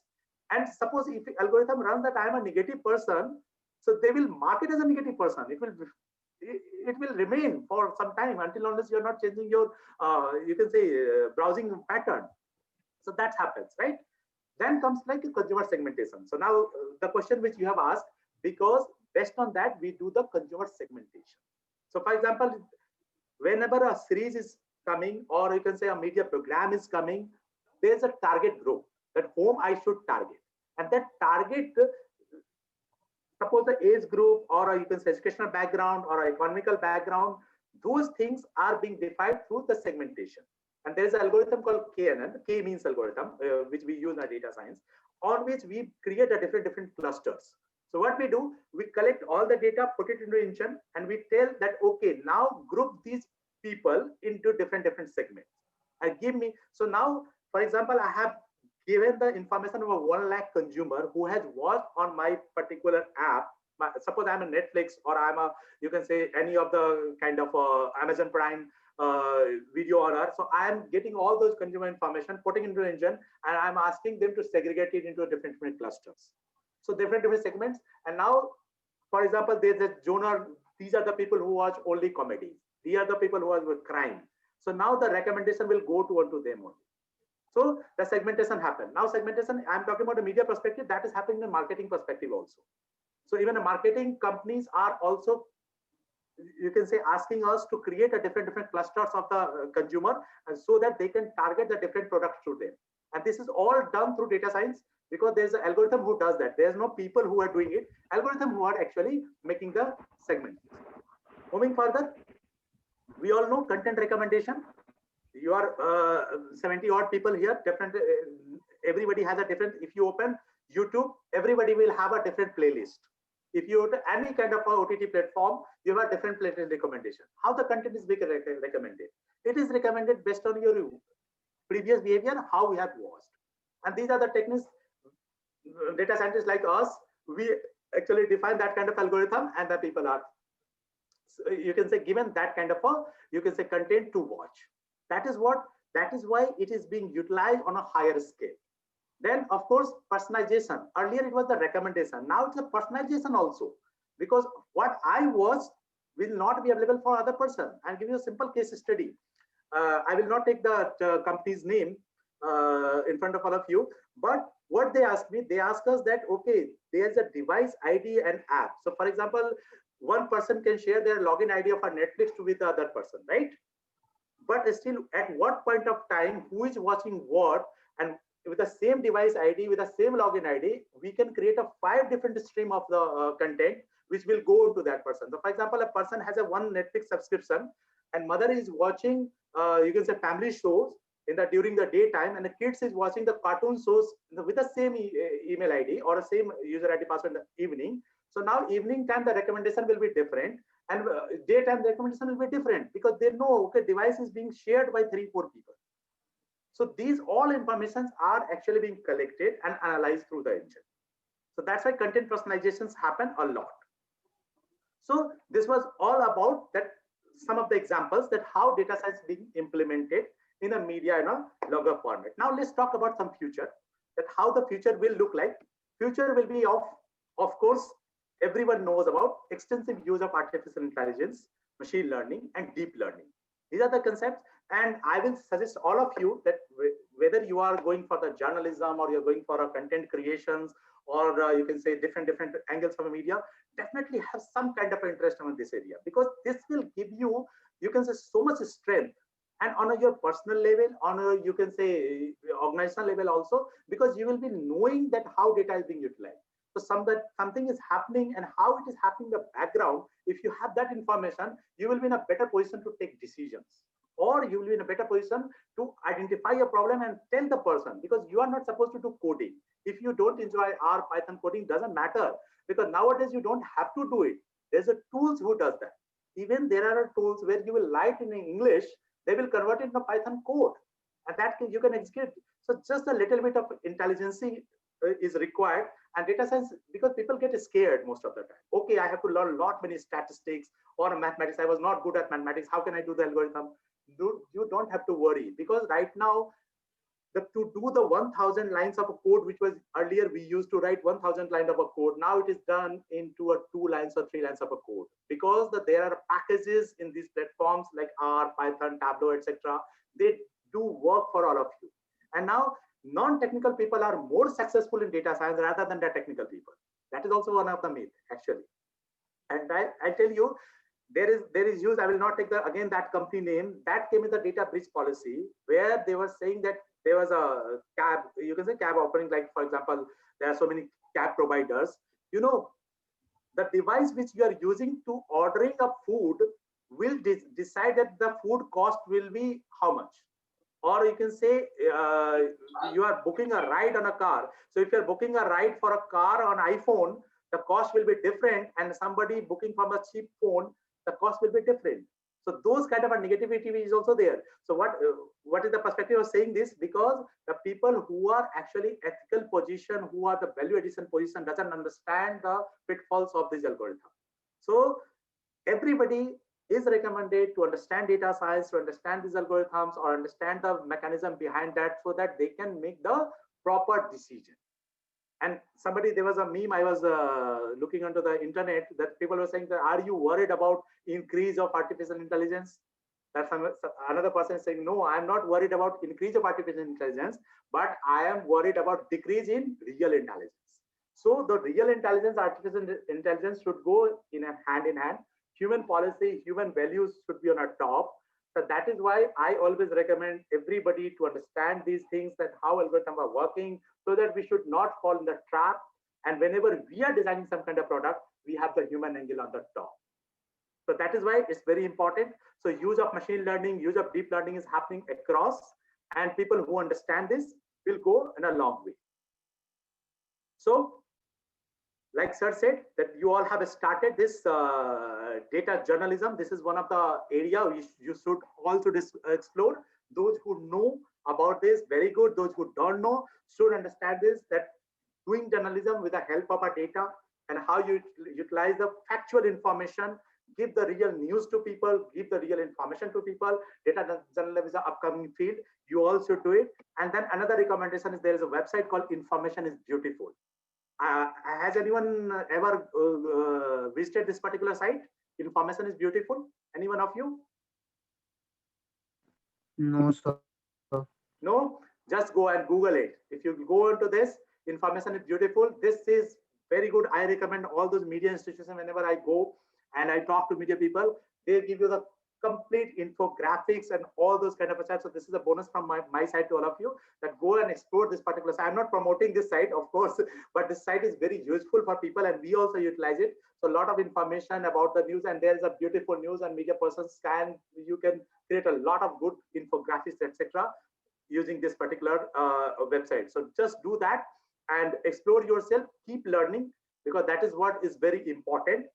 And suppose if the algorithm runs that I am a negative person, so they will mark it as a negative person. It will remain for some time until unless you're not changing your, you can say, browsing pattern. So that happens, right? Then comes like a consumer segmentation. So now the question which you have asked, because based on that, we do the consumer segmentation. So for example, whenever a series is coming, or you can say a media program is coming, there's a target group that whom I should target. And that target, suppose the age group, or you can say educational background or economical background, those things are being defined through the segmentation. And there's an algorithm called KNN, K means algorithm, which we use in our data science, on which we create a different clusters. So what we do, we collect all the data, put it into engine, and we tell that, okay, now group these people into different segments. And give me, so now, for example, I have given the information of a 1 lakh consumer who has watched on my particular app. Suppose I'm a Netflix, or I'm a, you can say any of the kind of Amazon Prime video order. So I'm getting all those consumer information, putting into the engine, and I'm asking them to segregate it into different clusters. So different segments. And now, for example, there's a genre. These are the people who watch only comedy. These are the people who watch crime. So now the recommendation will go to them only. So the segmentation happened. Now segmentation, I'm talking about the media perspective, that is happening in the marketing perspective also. So even the marketing companies are also, you can say, asking us to create a different clusters of the consumer, and so that they can target the different products to them. And this is all done through data science, because there's an algorithm who does that. There's no people who are doing it, algorithm who are actually making the segment. Moving further, we all know content recommendation. You are 70 odd people here, different, everybody has a different, if you open YouTube, everybody will have a different playlist. If you open any kind of a OTT platform, you have a different playlist recommendation. How the content is being recommended? It is recommended based on your previous behavior, how we have watched. And these are the techniques, data scientists like us, we actually define that kind of algorithm, and the people are, so you can say, given that kind of a, you can say, content to watch. That is why it is being utilized on a higher scale. Then of course, personalization. Earlier it was the recommendation. Now it's a personalization also, because what I watch will not be available for other person. I'll give you a simple case study. I will not take the company's name in front of all of you, but what they ask me, they ask us that, okay, there's a device ID and app. So for example, one person can share their login ID of a Netflix to with the other person, right? But still, at what point of time, who is watching what, and with the same device ID, with the same login ID, we can create a 5 different stream of the content, which will go into that person. So for example, a person has a one Netflix subscription, and mother is watching, you can say, family shows in the during the daytime, and the kids is watching the cartoon shows with the same email ID or the same user ID password in the evening. So now evening time, the recommendation will be different, and daytime recommendation will be different, because they know, okay, device is being shared by 3-4 people. So these all informations are actually being collected and analyzed through the engine. So that's why content personalizations happen a lot. So this was all about that, some of the examples that how data science is being implemented in a media in a longer format. Now let's talk about some future, that how the future will look like. Future will be of course, everyone knows about extensive use of artificial intelligence, machine learning, and deep learning. These are the concepts, and I will suggest all of you that whether you are going for the journalism or you're going for a content creations, or you can say different angles of a media, definitely have some kind of interest in this area, because this will give you, you can say, so much strength, and on your personal level, on a, you can say, organizational level also, because you will be knowing that how data is being utilized. So something is happening, and how it is happening in the background. If you have that information, you will be in a better position to take decisions, or you will be in a better position to identify a problem and tell the person, because you are not supposed to do coding. If you don't enjoy R, Python coding, doesn't matter, because nowadays you don't have to do it. There's a tools who does that. Even there are tools where you will write in English, they will convert it into Python code, and that you can execute. So just a little bit of intelligence is required. And data science, because people get scared most of the time. Okay, I have to learn many statistics or mathematics. I was not good at mathematics. How can I do the algorithm? You don't have to worry, because right now, to do the 1,000 lines of a code, which was earlier we used to write 1,000 lines of a code, now it is done into a 2 lines or 3 lines of a code, because there are packages in these platforms like R, Python, Tableau, etc. They do work for all of you. And now non-technical people are more successful in data science rather than the technical people. That is also one of the myths, actually. And I tell you, there is use. I will not take again that company name that came in the data breach policy, where they were saying that there was a cab, you can say cab offering, like for example, there are so many cab providers. You know, the device which you are using to ordering a food will decide that the food cost will be how much. Or you can say you are booking a ride on a car. So if you're booking a ride for a car on iPhone, the cost will be different, and somebody booking from a cheap phone, the cost will be different. So those kind of a negativity is also there. So what is the perspective of saying this? Because the people who are actually ethical position, who are the value addition position, doesn't understand the pitfalls of this algorithm. So everybody is recommended to understand data science, to understand these algorithms, or understand the mechanism behind that, so that they can make the proper decision. And there was a meme I was looking onto the internet, that people were saying that, are you worried about increase of artificial intelligence? That's another person is saying, no, I'm not worried about increase of artificial intelligence, but I am worried about decrease in real intelligence. So the real intelligence, artificial intelligence should go in a hand in hand. Human policy, human values should be on a top. So that is why I always recommend everybody to understand these things, that how algorithms are working, so that we should not fall in the trap. And whenever we are designing some kind of product, we have the human angle on the top. So that is why it's very important. So use of machine learning, use of deep learning is happening across, and people who understand this will go in a long way. So like sir said, that you all have started this data journalism. This is one of the area you should also explore. Those who know about this, very good. Those who don't know should understand this, that doing journalism with the help of our data and how you utilize the factual information, give the real news to people, give the real information to people. Data journalism is an upcoming field. You all should do it. And then another recommendation is there is a website called Information is Beautiful. Has anyone ever visited this particular site? Information is Beautiful. Anyone of you? No, sir. No? Just go and Google it. If you go into this, Information is Beautiful. This is very good. I recommend all those media institutions whenever I go and I talk to media people, they give you the complete infographics and all those kind of stuff. So this is a bonus from my side to all of you, that go and explore this particular site. I'm not promoting this site, of course, but this site is very useful for people and we also utilize it. So a lot of information about the news, and there is a beautiful news and media persons you can create a lot of good infographics, etc. using this particular website. So just do that and explore yourself, keep learning, because that is what is very important.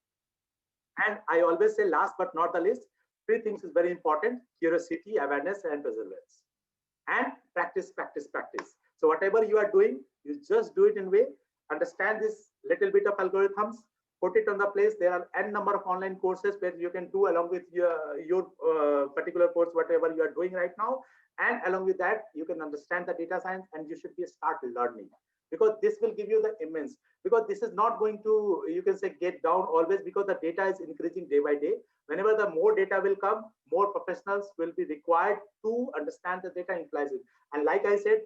And I always say, last but not the least, three things is very important: curiosity, awareness, and perseverance. And practice, practice, practice. So whatever you are doing, you just do it in way, understand this little bit of algorithms, put it on the place. There are n number of online courses where you can do along with your particular course, whatever you are doing right now. And along with that, you can understand the data science and you should start learning, because this will give you the immense, because this is not going to, you can say, get down always, because the data is increasing day by day. Whenever the more data will come, more professionals will be required to understand the data and utilize it. And like I said,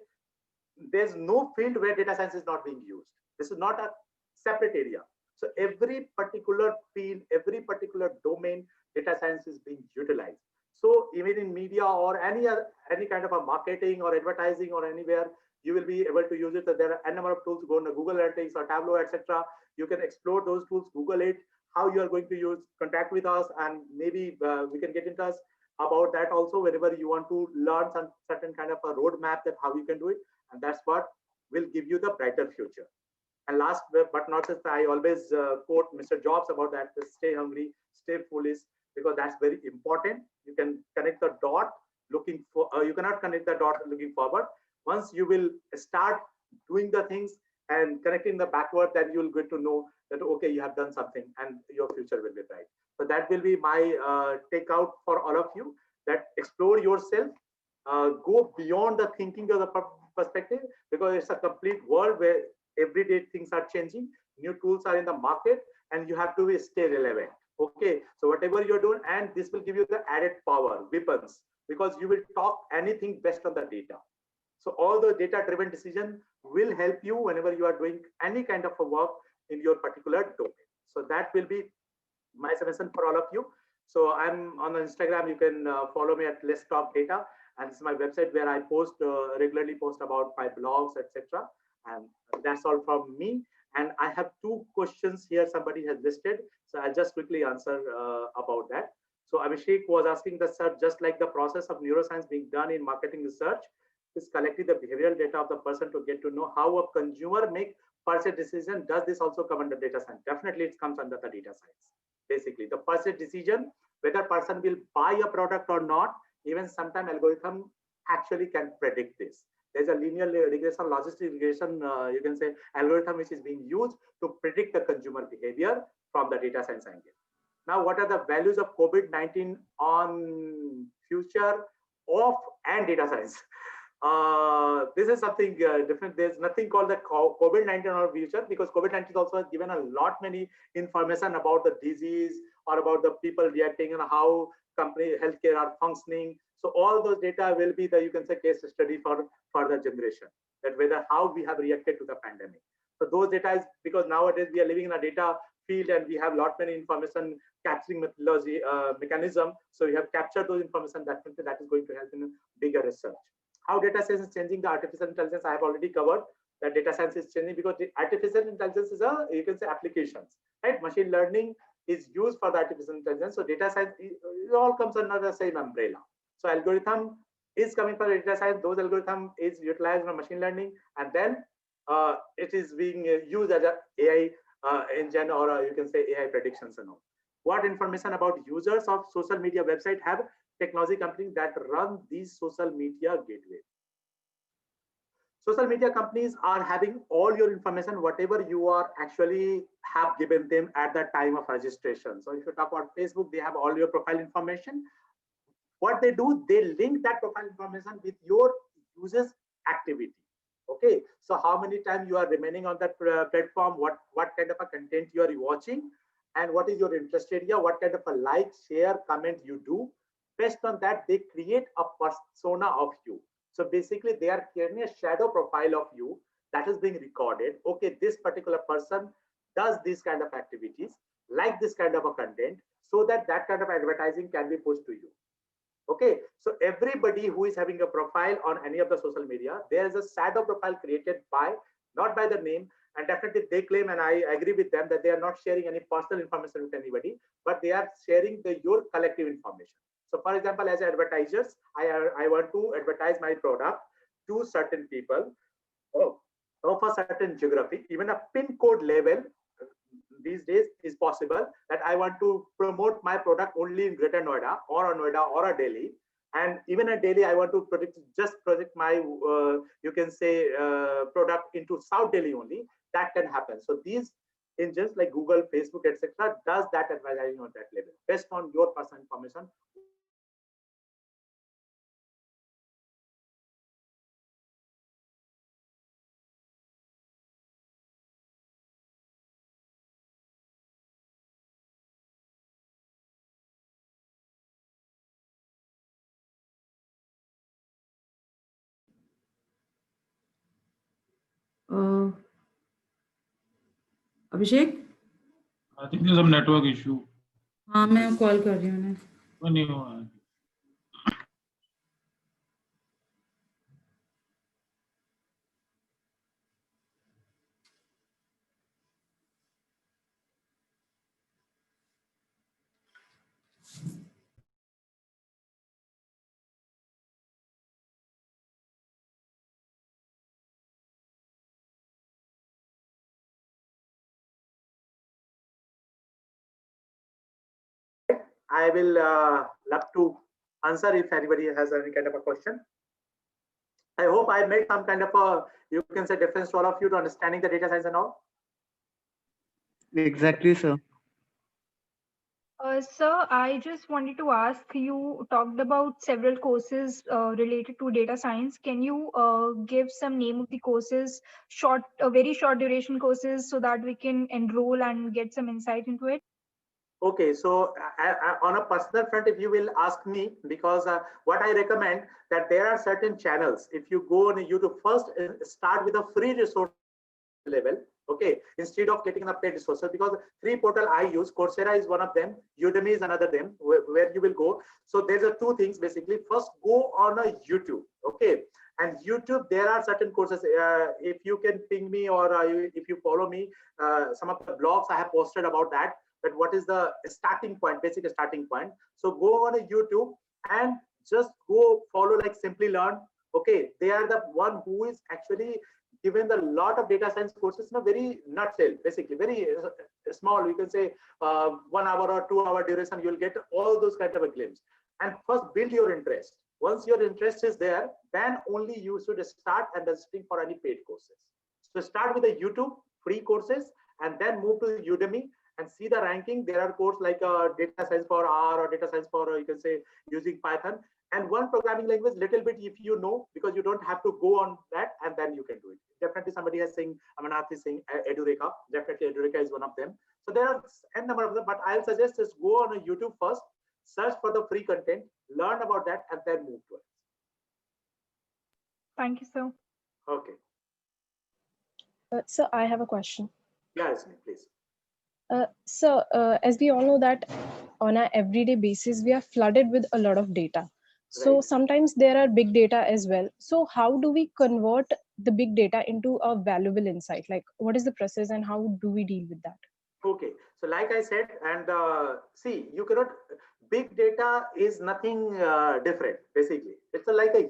there's no field where data science is not being used. This is not a separate area. So every particular field, every particular domain, data science is being utilized. So even in media or any kind of a marketing or advertising or anywhere, you will be able to use it. So there are a number of tools. Go on Google Analytics or Tableau, etc. You can explore those tools, Google it, how you are going to use, contact with us, and maybe we can get in touch about that also whenever you want to learn some certain kind of a roadmap that how you can do it. And that's what will give you the brighter future. And last but not least, I always quote Mr. Jobs about that: stay hungry, stay foolish, because that's very important. You can connect the dot looking for, you cannot connect the dot looking forward. Once you will start doing the things and connecting the backward, then you'll get to know that, okay, you have done something and your future will be bright. So that will be my takeout for all of you, that explore yourself, go beyond the thinking of the perspective, because it's a complete world where every day things are changing, new tools are in the market, and you have to stay relevant. Okay, so whatever you're doing, and this will give you the added power, weapons, because you will talk anything based on the data. So all the data-driven decision will help you whenever you are doing any kind of a work in your particular domain. So that will be my suggestion for all of you. So I'm on Instagram. You can follow me at Let's Talk Data, and this is my website where I post regularly post about my blogs, etc. And that's all from me. And I have two questions here somebody has listed, so I'll just quickly answer about that. So Abhishek was asking the sir, just like the process of neuroscience being done in marketing research, is collecting the behavioral data of the person to get to know how a consumer make purchase decision. Does this also come under data science? Definitely it comes under the data science. Basically the purchase decision, whether person will buy a product or not, even sometime algorithm actually can predict this. There's a linear regression, logistic regression, you can say, algorithm which is being used to predict the consumer behavior from the data science angle. Now, what are the values of COVID-19 on future of and data science? this is something different. There's nothing called the COVID-19 or future, because COVID-19 also has given a lot many information about the disease or about the people reacting and how company healthcare are functioning. So all those data will be the, you can say, case study for further generation, that whether how we have reacted to the pandemic. So those data is, because nowadays we are living in a data field and we have lot many information capturing methodology mechanism. So we have captured those information that is going to help in bigger research. How data science is changing the artificial intelligence, I have already covered that data science is changing, because the artificial intelligence is a, you can say, applications, right? Machine learning is used for the artificial intelligence. So data science, it all comes under the same umbrella. So algorithm is coming for data science. Those algorithm is utilized for machine learning, and then it is being used as a AI engine, or you can say AI predictions and all. What information about users of social media website have technology companies that run these social media gateways? Social media companies are having all your information, whatever you are actually have given them at the time of registration. So if you talk about Facebook, they have all your profile information. What they do, they link that profile information with your users' activity. Okay, so how many times you are remaining on that platform, what kind of a content you are watching, and what is your interest area, what kind of a like, share, comment you do. Based on that, they create a persona of you. So basically, they are creating a shadow profile of you that is being recorded. Okay, this particular person does this kind of activities, like this kind of a content, so that that kind of advertising can be pushed to you. Okay, so everybody who is having a profile on any of the social media, there is a shadow profile created by, not by the name, and definitely they claim, and I agree with them, that they are not sharing any personal information with anybody, but they are sharing your collective information. So for example, as advertisers, I want to advertise my product to certain people of a certain geography, even a pin code level. These days is possible that I want to promote my product only in Greater Noida or a Delhi, and even a Delhi I want to project my you can say product into South Delhi only. That can happen. So these engines like Google, Facebook, etc., does that advertising on that level based on your personal information. Abhishek, I think there's some network issue. हाँ मैं call कर रही हूँ उन्हें. कोई नहीं हुआ है. I will love to answer if anybody has any kind of a question. I hope I made some kind of a, you can say, difference to all of you to understanding the data science and all. Exactly, sir. Sir, I just wanted to ask, you talked about several courses related to data science. Can you give some name of the courses, very short duration courses, so that we can enroll and get some insight into it? Okay, so on a personal front, if you will ask me, because what I recommend that there are certain channels. If you go on YouTube, first start with a free resource level. Okay, instead of getting a paid resources, because free portal I use, Coursera is one of them, Udemy is another them, where you will go. So there's a two things basically. First, go on a YouTube. Okay, and YouTube, there are certain courses. If you can ping me, or if you follow me, some of the blogs I have posted about that what is the starting point, basic starting point. So go on a YouTube and just go follow like Simplilearn. Okay, they are the one who is actually given a lot of data science courses in a very nutshell, basically very small, you can say 1 hour or 2 hour duration, you'll get all those kind of a glimpse. And first build your interest. Once your interest is there, then only you should start investing for any paid courses. So start with the YouTube free courses and then move to Udemy and see the ranking. There are courses like data science for R or data science for, you can say, using Python. And one programming language, little bit if you know, because you don't have to go on that and then you can do it. Definitely somebody is saying, Amanath is saying Edureka. Definitely Edureka is one of them. So there are n number of them, but I'll suggest just go on a YouTube first, search for the free content, learn about that, and then move to it. Thank you, sir. Okay. So I have a question. Yes, please. So as we all know that on an everyday basis, we are flooded with a lot of data. So Right. sometimes there are big data as well. So how do we convert the big data into a valuable insight? Like what is the process and how do we deal with that? Okay, so like I said, and see, you cannot, big data is nothing different, basically. It's like a